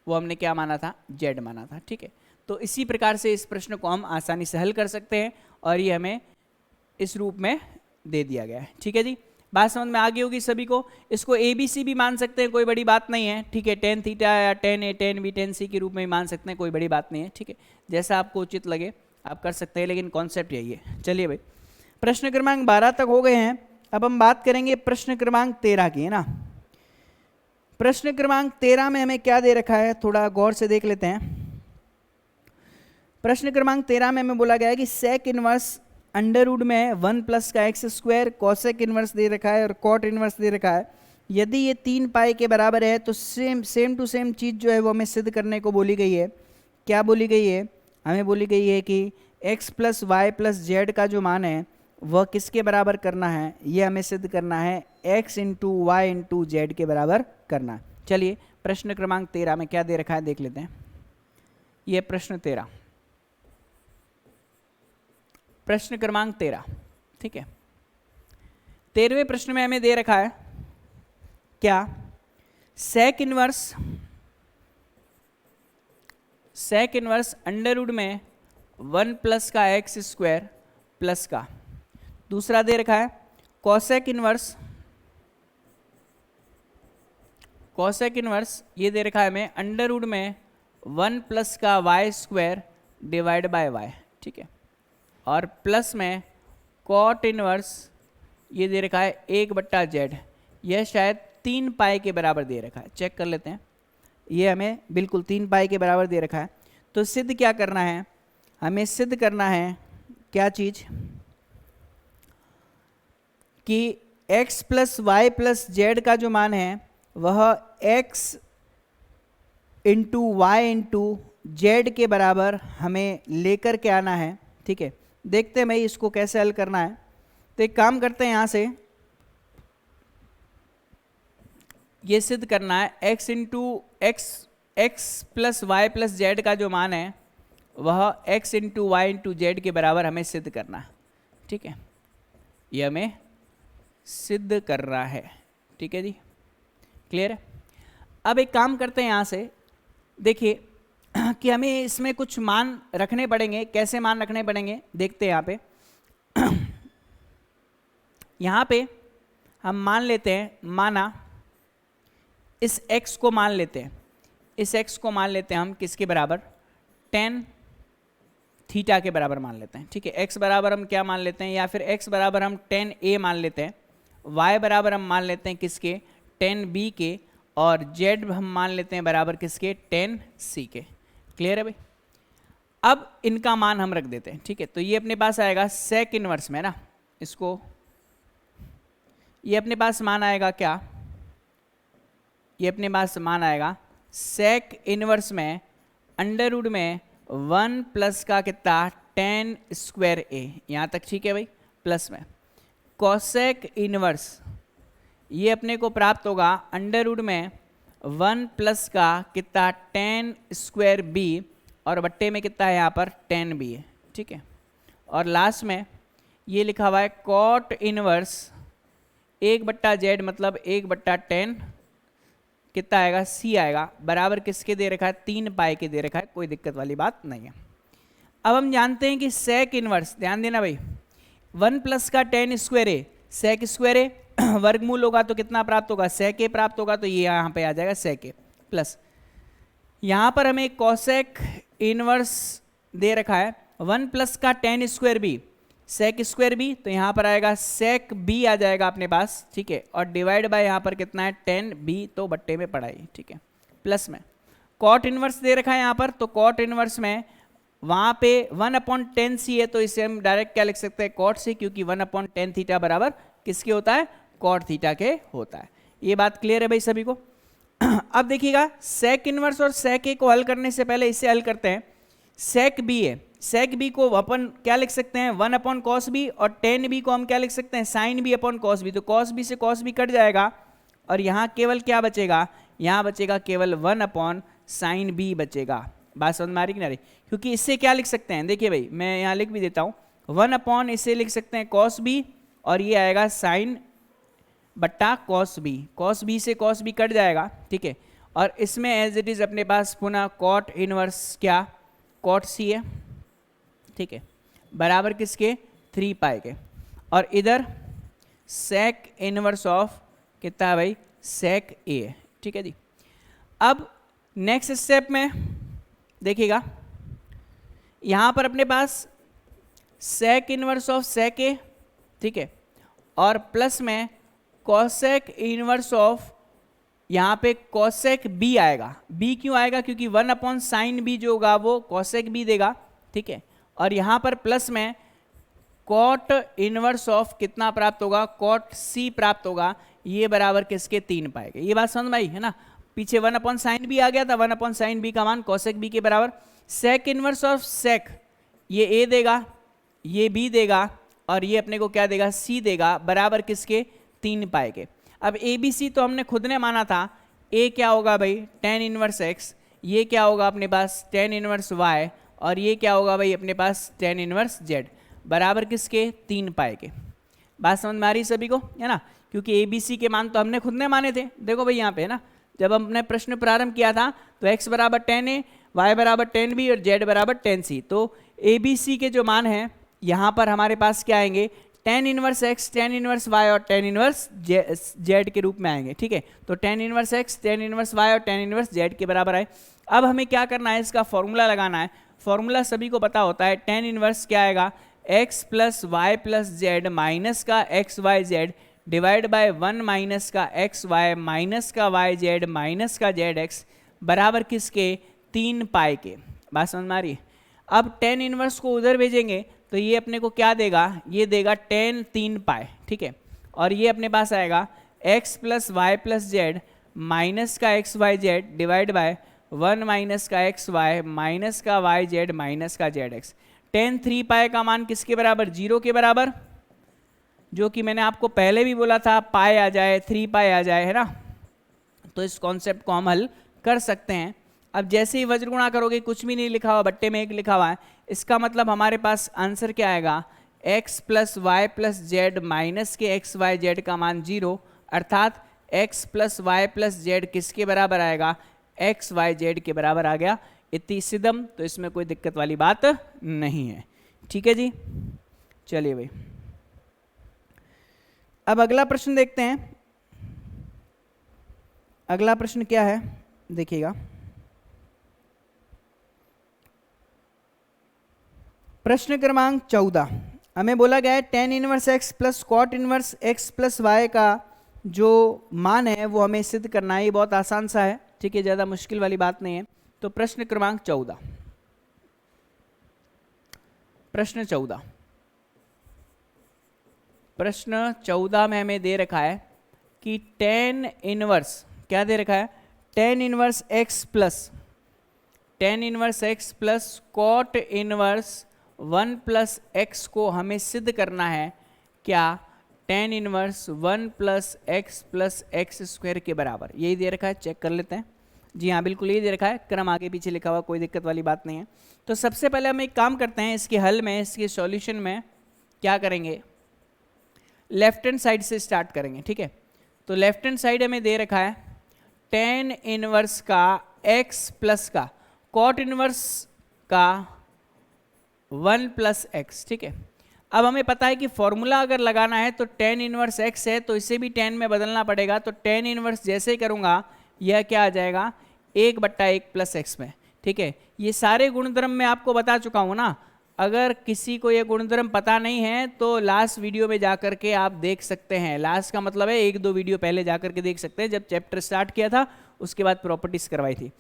वो हमने क्या माना था, z माना था। ठीक है, तो इसी प्रकार से इस प्रश्न को हम आसानी से हल कर सकते हैं और ये हमें इस रूप में दे दिया गया है। ठीक है जी, बात समझ में आ गई होगी सभी को। इसको ए बी सी भी मान सकते हैं, कोई बड़ी बात नहीं है। ठीक है, 10 थीटा या 10 ए 10 बी 10 सी के रूप में मान सकते हैं, कोई बड़ी बात नहीं है। ठीक है, जैसा आपको उचित लगे आप कर सकते हैं, लेकिन कॉन्सेप्ट यही है। चलिए भाई, प्रश्न क्रमांक 12 तक हो गए हैं। अब हम बात करेंगे प्रश्न क्रमांक 13 की, है ना। प्रश्न क्रमांक 13 में हमें क्या दे रखा है, थोड़ा गौर से देख लेते हैं। प्रश्न क्रमांक 13 में हमें बोला गया है कि सेक इनवर्स अंडर रूट में 1 प्लस का एक्स स्क्वायर, कॉसेक इनवर्स दे रखा है और कॉट इनवर्स दे रखा है। यदि ये 3 पाई के बराबर है तो सेम टू सेम चीज़ जो है वो हमें सिद्ध करने को बोली गई है। क्या बोली गई है, हमें बोली गई है कि x plus Y plus Z का जो मान है वह किसके बराबर करना है, ये हमें सिद्ध करना है, x into Y into Z के बराबर करना है। चलिए प्रश्न क्रमांक 13 में क्या दे रखा है देख लेते हैं। ये प्रश्न 13, प्रश्न क्रमांक 13। ठीक है, 13वें प्रश्न में हमें दे रखा है क्या, सेक इनवर्स अंडर रूट में 1 प्लस का एक्स स्क्वायर प्लस का, दूसरा दे रखा है कॉसेक इनवर्स ये दे रखा है हमें अंडर रूट में 1 प्लस का Y square divide by Y. ठीक है, और प्लस में कॉट इनवर्स ये दे रखा है 1/z, यह शायद 3 पाई के बराबर दे रखा है। चेक कर लेते हैं, ये हमें बिल्कुल 3 पाई के बराबर दे रखा है। तो सिद्ध क्या करना है, हमें सिद्ध करना है क्या चीज़, कि x plus Y plus Z का जो मान है वह x into Y into Z के बराबर हमें लेकर के आना है। ठीक है, देखते हैं भाई इसको कैसे हल करना है। तो एक काम करते हैं, यहाँ से ये सिद्ध करना है, x into x plus Y plus Z का जो मान है वह x into Y into Z के बराबर हमें सिद्ध करना है। ठीक है, ये हमें सिद्ध करना है। ठीक है जी, क्लियर है। अब एक काम करते हैं, यहाँ से देखिए कि हमें इसमें कुछ मान रखने पड़ेंगे। कैसे मान रखने पड़ेंगे देखते हैं। यहाँ पे हम मान लेते हैं, माना इस x को मान लेते हैं, इस x को मान लेते हैं हम किसके बराबर, tan थीटा के बराबर मान लेते हैं। ठीक है, x बराबर हम क्या मान लेते हैं, या फिर x बराबर हम tan a मान लेते हैं, y बराबर हम मान लेते हैं किसके, tan b के, और z हम मान लेते हैं बराबर किसके, tan c के। क्लियर है भाई। अब इनका मान हम रख देते हैं। ठीक है, तो ये अपने पास आएगा सेक इनवर्स में ना, इसको ये अपने पास मान आएगा क्या, ये अपने पास मान आएगा सेक इनवर्स में अंडर रूट में 1 प्लस का कितना, tan स्क्वायर a, यहाँ तक ठीक है भाई, प्लस में कॉसेक इनवर्स ये अपने को प्राप्त होगा अंडर रूट में 1 प्लस का कितना टेन स्क्वायर बी और बट्टे में कितना है यहाँ पर 10 बी है, ठीक है। और लास्ट में ये लिखा हुआ है कॉट इनवर्स 1/z मतलब 1/10 कितना आएगा सी आएगा, बराबर किसके दे रखा है 3 पाई के दे रखा है, कोई दिक्कत वाली बात नहीं है। अब हम जानते हैं कि सेक इनवर्स, ध्यान देना भाई, 1 प्लस का 10 स्क्वायर है, सेक स्क्वायर है वर्गमूल होगा तो कितना प्राप्त होगा सेक ए प्राप्त होगा, तो ये यहाँ पे आ जाएगा सेक ए प्लस यहाँ पर हमें कोसेक इनवर्स दे रखा है 1 प्लस का 10 square b sec square b, तो यहाँ पर आएगा सेक बी आ जाएगा अपने पास, ठीक है। और डिवाइड बाय यहाँ पर कितना है 10 बी, तो बट्टे में पड़ा है, ठीक है। प्लस में कॉट इनवर्स दे रखा है यहाँ पर, तो कॉट इनवर्स में वहाँ पे 1/10 सी है, तो इसे हम डायरेक्ट क्या लिख सकते हैं कॉट से, क्योंकि 1/10 थीटा बराबर किसके होता है कॉट थीटा के होता है। ये बात क्लियर है भाई सभी को। अब देखिएगा सेक इनवर्स और सेक ए को हल करने से पहले इसे हल करते हैं। सेक बी है, सेक बी को अपन क्या लिख सकते हैं 1/cos बी, और 10 बी को हम क्या लिख सकते हैं sine b upon cos b, तो कॉस बी से कॉस बी कट जाएगा और यहाँ केवल क्या बचेगा, यहाँ बचेगा केवल 1/sin बी बचेगा। बात समझ में आ रही कि नहीं? क्योंकि इससे क्या लिख सकते हैं, देखिए भाई मैं यहाँ लिख भी देता हूँ 1/ इसे लिख सकते हैं कॉस बी, और ये आएगा साइन बट्टा कॉस बी, कॉस बी से कॉस बी कट जाएगा, ठीक है। और इसमें एज इट इज अपने पास पुनः कॉट इनवर्स क्या कॉट सी है, ठीक है, बराबर किसके 3 पाई के, और इधर सेक इनवर्स ऑफ कितना है भाई सेक ए, ठीक है जी। अब नेक्स्ट स्टेप में देखिएगा यहाँ पर अपने पास सेक इनवर्स ऑफ सेक ए, ठीक है, और प्लस में कॉसेक इनवर्स ऑफ यहाँ पे कॉसेक बी आएगा। बी क्यों आएगा, क्योंकि 1/sin बी जो होगा वो कॉसेक बी देगा, ठीक है। और यहाँ पर प्लस में कॉट इनवर्स ऑफ कितना प्राप्त होगा कॉट सी प्राप्त होगा, ये बराबर किसके 3 पाएगा। ये बात समझ में आई है ना, पीछे 1/sin बी आ गया था, 1/sin बी का मान कॉसेक बी के बराबर। सेक इनवर्स ऑफ सेक ये ए देगा, ये बी देगा, और ये अपने को क्या देगा सी देगा, बराबर किसके 3 पाई के। अब ए बी सी तो हमने खुद ने माना था, ए क्या होगा भाई tan इनवर्स एक्स, ये क्या होगा अपने पास tan इनवर्स वाई, और ये क्या होगा भाई अपने पास tan इनवर्स जेड, बराबर किसके 3 पाई के। बात समझ में आ रही सभी को है ना, क्योंकि ए बी सी के मान तो हमने खुद ने माने थे। देखो भाई यहाँ पे है ना, जब हमने प्रश्न प्रारंभ किया था तो x बराबर 10a, y बराबर 10b और z बराबर 10c, तो ए बी सी के जो मान हैं यहाँ पर हमारे पास क्या आएंगे tan inverse x, tan inverse y और tan इनवर्स z के रूप में आएंगे, ठीक है। तो tan inverse x, tan inverse y और tan इनवर्स z के बराबर आए। अब हमें क्या करना है, इसका फॉर्मूला लगाना है। फॉर्मूला सभी को पता होता है, tan इनवर्स क्या आएगा x plus Y plus z minus का x y z divide by 1 minus का एक्स वाई माइनस का वाई जेड माइनस का जेड एक्स, बराबर किसके 3 पाई के। बात समझ में आ रही है। अब tan इनवर्स को उधर भेजेंगे तो ये अपने को क्या देगा, ये देगा tan 3 पाई, ठीक है। और ये अपने पास आएगा x plus Y plus z minus का x y z divide by 1 minus का एक्स वाई माइनस का वाई जेड माइनस का जेड एक्स। tan 3 पाई का मान किसके बराबर 0 के बराबर, जो कि मैंने आपको पहले भी बोला था पाई आ जाए 3 पाई आ जाए है ना, तो इस कॉन्सेप्ट को हम हल कर सकते हैं। अब जैसे ही वज्र गुणा करोगे, कुछ भी नहीं लिखा हुआ, बट्टे में 1 लिखा हुआ है, इसका मतलब हमारे पास आंसर क्या आएगा x plus Y plus z minus के एक्स वाई जेड का मान 0, अर्थात x plus Y plus z किसके बराबर आएगा एक्स वाई जेड के बराबर आ गया। इतनी सिदम, तो इसमें कोई दिक्कत वाली बात नहीं है, ठीक है जी। चलिए भाई अब अगला प्रश्न देखते हैं। अगला प्रश्न क्या है देखिएगा, प्रश्न क्रमांक 14। हमें बोला गया है tan inverse x plus cot inverse x plus y का जो मान है वो हमें सिद्ध करना है। ये बहुत आसान सा है, ठीक है, ज़्यादा मुश्किल वाली बात नहीं है। तो प्रश्न क्रमांक 14, प्रश्न 14 में हमें दे रखा है कि tan इनवर्स क्या दे रखा है, tan inverse x plus cot inverse 1 plus x को हमें सिद्ध करना है क्या tan inverse 1 plus x square के बराबर, यही दे रखा है, चेक कर लेते हैं। जी हाँ, बिल्कुल यही दे रखा है, क्रम आगे पीछे लिखा हुआ, कोई दिक्कत वाली बात नहीं है। तो सबसे पहले हम एक काम करते हैं, इसके हल में, इसके सॉल्यूशन में क्या करेंगे, लेफ्ट हैंड साइड से स्टार्ट करेंगे, ठीक है। तो लेफ्ट हैंड साइड हमें दे रखा है टेन इनवर्स का x प्लस का कॉट इनवर्स का 1 प्लस एक्स, ठीक है। अब हमें पता है कि फॉर्मूला अगर लगाना है तो टेन इनवर्स x है, तो इसे भी 10 में बदलना पड़ेगा। तो टेन इनवर्स जैसे ही करूँगा यह क्या आ जाएगा, 1/1 प्लस एक्स में, ठीक है। ये सारे गुणधर्म मैं आपको बता चुका हूँ ना। अगर किसी को ये गुणधर्म पता नहीं है तो लास्ट वीडियो में जाकर के आप देख सकते हैं। लास्ट का मतलब है 1-2 वीडियो पहले जाकर के देख सकते हैं, जब चैप्टर स्टार्ट किया था उसके बाद प्रॉपर्टीज करवाई थी।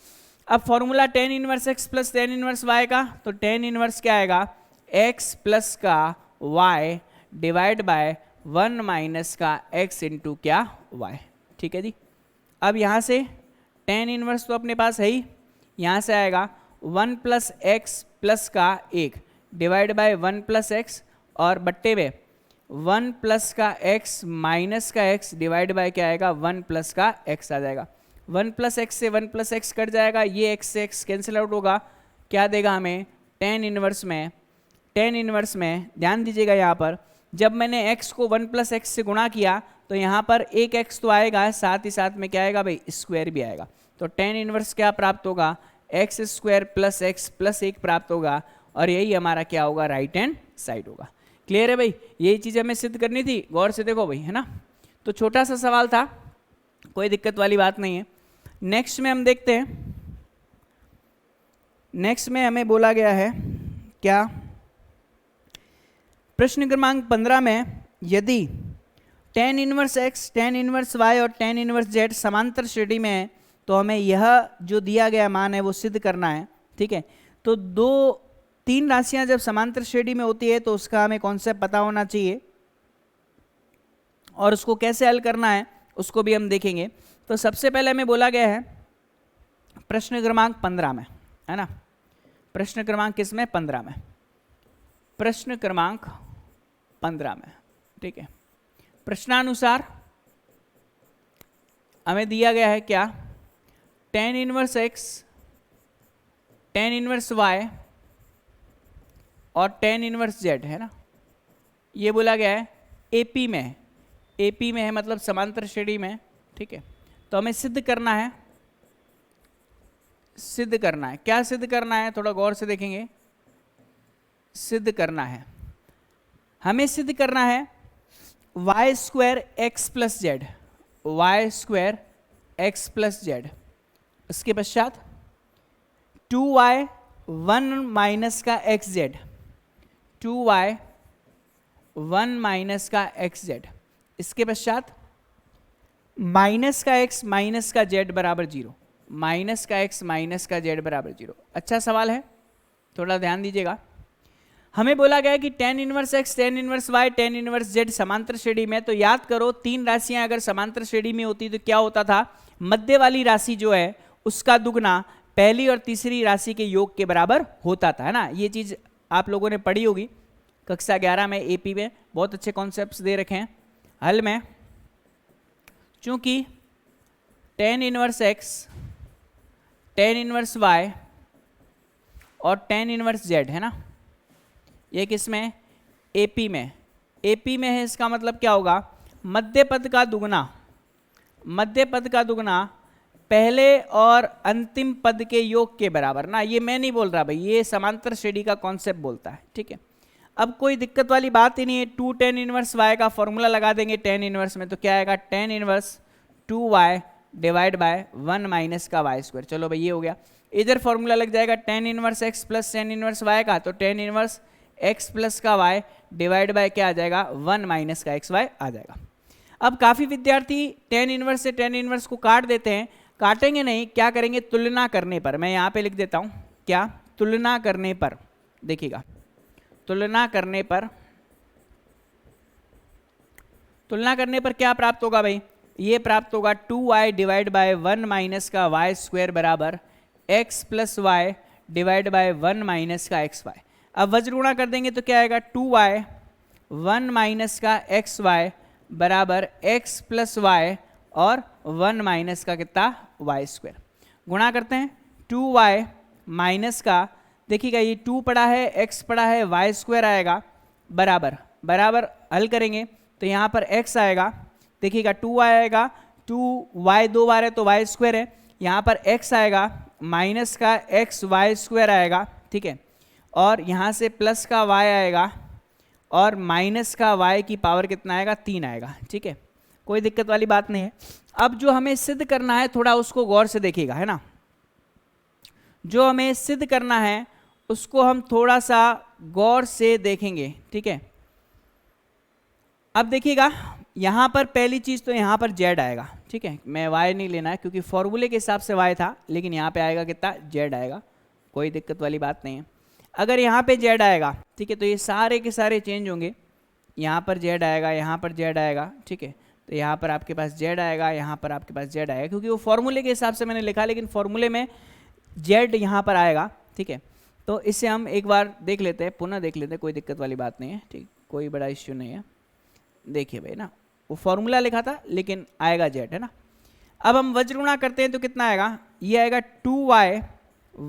अब formula tan inverse x plus tan inverse y का, तो टेन इनवर्स क्या आएगा, एक्स प्लस का वाई डिवाइड बाय 1 माइनस का एक्स इंटू क्या, वाई, ठीक है जी। अब यहाँ से टेन इनवर्स तो अपने पास है ही, यहाँ से आएगा 1 प्लस एक्स प्लस का 1 डिवाइड बाय 1 प्लस एक्स, और बट्टे में 1 प्लस का एक्स माइनस का एक्स डिवाइड बाय क्या आएगा, 1 प्लस का एक्स आ जाएगा। 1 प्लस एक्स से 1 प्लस एक्स कट जाएगा, ये एक्स से एक्स कैंसिल आउट होगा, क्या देगा हमें, टेन इनवर्स में ध्यान दीजिएगा, यहाँ पर जब मैंने x को 1 प्लस एक्स से गुणा किया तो यहाँ पर एक x तो आएगा, साथ ही साथ में क्या आएगा भाई, स्क्वायर भी आएगा। तो टेन इनवर्स क्या प्राप्त होगा, x square plus x plus 1 प्राप्त होगा, और यही हमारा क्या होगा, राइट हैंड साइड होगा। क्लियर है भाई, यही चीज़ हमें सिद्ध करनी थी, गौर से देखो भाई, है ना। तो छोटा सा सवाल था, कोई दिक्कत वाली बात नहीं है। नेक्स्ट में हम देखते हैं, नेक्स्ट में हमें बोला गया है क्या, प्रश्न क्रमांक 15 में यदि tan inverse x, tan inverse y और टेन इनवर्स जेड समांतर श्रेणी में है तो हमें यह जो दिया गया मान है वो सिद्ध करना है, ठीक है। तो तीन राशियां जब समांतर श्रेणी में होती है तो उसका हमें कॉन्सेप्ट पता होना चाहिए, और उसको कैसे हल करना है उसको भी हम देखेंगे। तो सबसे पहले हमें बोला गया है प्रश्न क्रमांक 15 में, है ना, प्रश्न क्रमांक किसमें, 15 में, प्रश्न क्रमांक 15 में, ठीक है। प्रश्नानुसार हमें दिया गया है क्या, tan inverse x, tan inverse y और टेन इनवर्स जेड, है ना, ये बोला गया है एपी में, एपी में है मतलब समांतर श्रेणी में, ठीक है। तो हमें सिद्ध करना है, सिद्ध करना है, क्या सिद्ध करना है, थोड़ा गौर से देखेंगे, सिद्ध करना है, हमें सिद्ध करना है y square x plus z, y square x plus z, उसके पश्चात 2y 1 माइनस का एक्स जेड, 2y 1 माइनस का एक्स जेड, इसके पश्चात माइनस का एक्स माइनस का जेड बराबर 0, माइनस का एक्स माइनस का जेड बराबर 0। अच्छा सवाल है, थोड़ा ध्यान दीजिएगा। हमें बोला गया कि tan inverse x, tan inverse y, tan inverse z समांतर श्रेणी में। तो याद करो, तीन राशियां अगर समांतर श्रेणी में होती तो क्या होता था, मध्य वाली राशि जो है उसका दुगना पहली और तीसरी राशि के योग के बराबर होता था, है ना। ये चीज आप लोगों ने पढ़ी होगी कक्षा 11 में, एपी में, बहुत अच्छे कॉन्सेप्ट्स दे रखे हैं। हल में चूंकि tan inverse x, tan inverse y और टेन इनवर्स जेड, है ना, ये किसमें, एपी में, एपी में है, इसका मतलब क्या होगा, मध्य पद का दुगना, मध्य पद का दुगना पहले और अंतिम पद के योग के बराबर ना। ये मैं नहीं बोल रहा भाई, ये समांतर श्रेणी का कॉन्सेप्ट बोलता है, ठीक है। अब कोई दिक्कत वाली बात ही नहीं है, 2 टेन इनवर्स वाई का फॉर्मूला लगा देंगे टेन इनवर्स में, तो क्या आएगा, tan inverse 2y divide by 1 minus का वाई स्क्वायर। चलो भाई ये हो गया। इधर फॉर्मूला लग जाएगा tan inverse x plus tan inverse y का, तो टेन इनवर्स एक्स प्लस का वाई डिवाइड बाय क्या आ जाएगा, 1 माइनस का एक्स वाई आ जाएगा। अब काफ़ी विद्यार्थी टेन इनवर्स से टेन इनवर्स को काट देते हैं, काटेंगे नहीं, क्या करेंगे, तुलना करने पर, मैं यहाँ पे लिख देता हूँ क्या, तुलना करने पर, देखिएगा, तुलना करने पर, तुलना करने पर क्या प्राप्त होगा भाई, ये प्राप्त होगा 2y डिवाइड बाय 1 माइनस का वाई स्क्वायर बराबर x plus y divide by 1 minus का एक्स वाई। अब वज्र गुणा कर देंगे तो क्या आएगा, 2y 1 माइनस का एक्स वाई बराबर x प्लस वाई और 1 माइनस का कितना वाई स्क्वायर। गुणा करते हैं 2y माइनस का, देखिएगा ये 2 पड़ा है, x पड़ा है, वाई स्क्वायर आएगा बराबर बराबर हल करेंगे तो यहाँ पर x आएगा, देखिएगा 2 आएगा, 2y 2 बार है तो वाई स्क्वायर है, यहाँ पर x आएगा माइनस का x वाई स्क्वायर आएगा, ठीक है, और यहाँ से प्लस का y आएगा और माइनस का y की पावर कितना आएगा 3 आएगा, ठीक है, कोई दिक्कत वाली बात नहीं है। अब जो हमें सिद्ध करना है थोड़ा उसको गौर से देखिएगा, है ना, जो हमें सिद्ध करना है उसको हम थोड़ा सा गौर से देखेंगे, ठीक है। अब देखिएगा यहाँ पर पहली चीज़ तो यहाँ पर z आएगा, ठीक है, मैं y नहीं लेना है क्योंकि फॉर्मूले के हिसाब से y था, लेकिन यहाँ पे आएगा कितना z आएगा, कोई दिक्कत वाली बात नहीं है। अगर यहाँ पे z आएगा, ठीक है, तो ये सारे के सारे चेंज होंगे, यहाँ पर z आएगा, यहाँ पर z आएगा, ठीक है, तो यहाँ पर आपके पास z आएगा, यहाँ पर आपके पास z आएगा, क्योंकि वो फॉर्मूले के हिसाब से मैंने लिखा, लेकिन फॉर्मूले में z यहाँ पर आएगा, ठीक है। तो इसे हम एक बार देख लेते हैं, पुनः देख लेते हैं, कोई दिक्कत वाली बात नहीं है, ठीक, कोई बड़ा इश्यू नहीं है। देखिए भाई ना, वो फॉर्मूला लिखा था लेकिन आएगा z, है ना। अब हम वज्र गुणा करते हैं तो कितना आएगा, ये आएगा 2y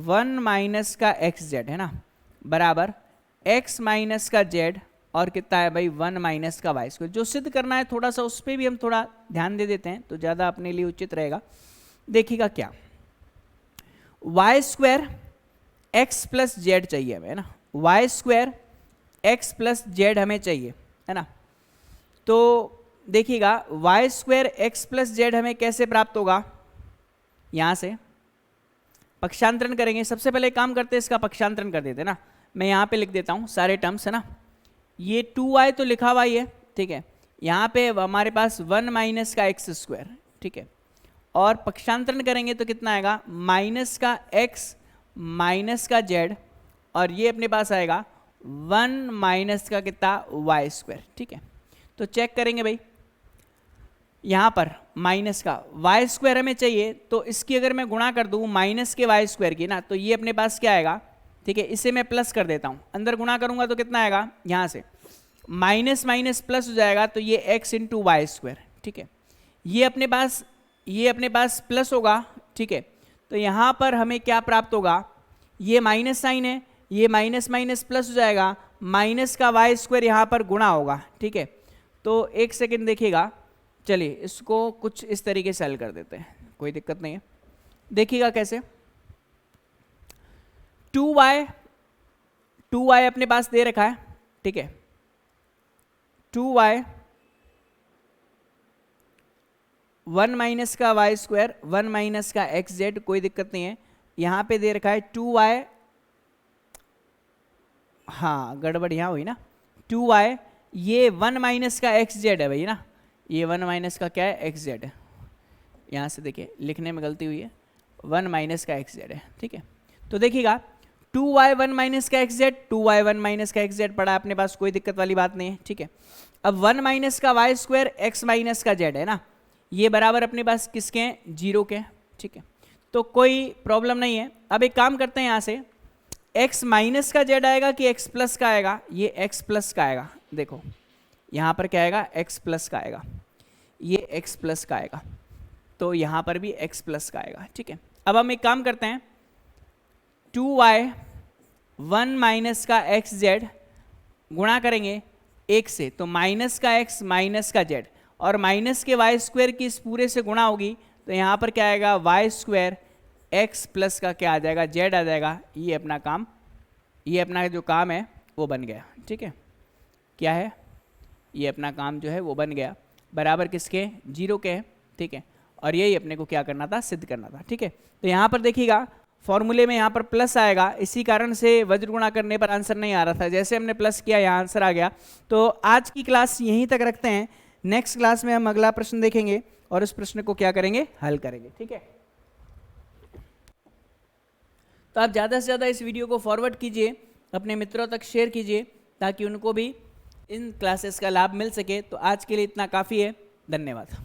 1 माइनस का xz, है ना, बराबर x माइनस का z और कितना है भाई 1 माइनस का वाई स्क्वायर। जो सिद्ध करना है थोड़ा सा उस पर भी हम थोड़ा ध्यान दे देते हैं तो ज़्यादा अपने लिए उचित रहेगा। देखिएगा क्या, y square x plus z चाहिए हमें, है ना, y square x plus z हमें चाहिए, है ना। तो देखिएगा y square x plus z हमें कैसे प्राप्त होगा, यहाँ से पक्षांतरण करेंगे। सबसे पहले काम करते हैं, इसका पक्षांतरण कर देते हैं ना, मैं यहाँ पे लिख देता हूँ सारे टर्म्स, है ना। ये 2y तो लिखा हुआ ही है, ठीक है, यहाँ पे हमारे पास 1 माइनस का एक्स स्क्वायर, ठीक है, और पक्षांतरण करेंगे तो कितना आएगा माइनस का x माइनस का z, और ये अपने पास आएगा 1 माइनस का कितना वाई स्क्वायर, ठीक है। तो चेक करेंगे भाई, यहाँ पर माइनस का वाई स्क्वायर हमें चाहिए, तो इसकी अगर मैं गुणा कर दूँ माइनस के वाई स्क्वायर की ना, तो ये अपने पास क्या आएगा, ठीक है, इसे मैं प्लस कर देता हूँ, अंदर गुणा करूँगा तो कितना आएगा, यहाँ से माइनस माइनस प्लस हो जाएगा, तो ये x इंटू वाई स्क्वायर, ठीक है, ये अपने पास प्लस होगा, ठीक है। तो यहाँ पर हमें क्या प्राप्त होगा, ये माइनस साइन है, ये माइनस माइनस प्लस हो जाएगा, माइनस का वाई स्क्वायर यहाँ पर गुणा होगा, ठीक है। तो एक सेकेंड देखिएगा, चलिए इसको कुछ इस तरीके से हल कर देते हैं, कोई दिक्कत नहीं है। देखिएगा कैसे, 2y अपने पास दे रखा है, ठीक है, 2y 1 माइनस का वाई स्क्वायर 1 माइनस का एक्स जेड, कोई दिक्कत नहीं है। यहाँ पे दे रखा है 2y, हाँ गड़बड़ यहाँ हुई ना, 2y ये 1 माइनस का एक्स जेड है भाई ना, ये 1 माइनस का क्या है एक्स जेड है, यहाँ से देखिए लिखने में गलती हुई है, 1 माइनस का एक्स जेड है, ठीक है। तो देखिएगा 2y 1 माइनस का एक्स जेड, 2y 1 माइनस का एक्स जेड पड़ा है अपने पास, कोई दिक्कत वाली बात नहीं है, ठीक है। अब 1 माइनस का वाई स्क्वायर एक्स माइनस का जेड है ना, ये बराबर अपने पास किसके हैं, 0 के, ठीक है, तो कोई प्रॉब्लम नहीं है। अब एक काम करते हैं, यहाँ से x माइनस का जेड आएगा कि x प्लस का आएगा, ये x प्लस का आएगा, देखो यहाँ पर क्या आएगा x प्लस का आएगा, ये x प्लस का आएगा, तो यहाँ पर भी x प्लस का आएगा, ठीक है। अब हम एक काम करते हैं, 2y 1 माइनस का एक्स जेड गुणा करेंगे 1 से, तो माइनस का x माइनस का z और माइनस के वाई स्क्वायर की इस पूरे से गुणा होगी, तो यहाँ पर क्या आएगा वाई स्क्वायर एक्स प्लस का क्या आ जाएगा जेड आ जाएगा। ये अपना काम, ये अपना जो काम है वो बन गया, ठीक है, क्या है, ये अपना काम जो है वो बन गया, बराबर किसके 0 के है, ठीक है, और यही अपने को क्या करना था, सिद्ध करना था, ठीक है। तो यहाँ पर देखिएगा फॉर्मूले में यहाँ पर प्लस आएगा, इसी कारण से वज्र गुणा करने पर आंसर नहीं आ रहा था, जैसे हमने प्लस किया यहाँ आंसर आ गया। तो आज की क्लास यहीं तक रखते हैं, नेक्स्ट क्लास में हम अगला प्रश्न देखेंगे और उस प्रश्न को क्या करेंगे, हल करेंगे, ठीक है। तो आप ज़्यादा से ज़्यादा इस वीडियो को फॉरवर्ड कीजिए, अपने मित्रों तक शेयर कीजिए, ताकि उनको भी इन क्लासेस का लाभ मिल सके। तो आज के लिए इतना काफ़ी है, धन्यवाद।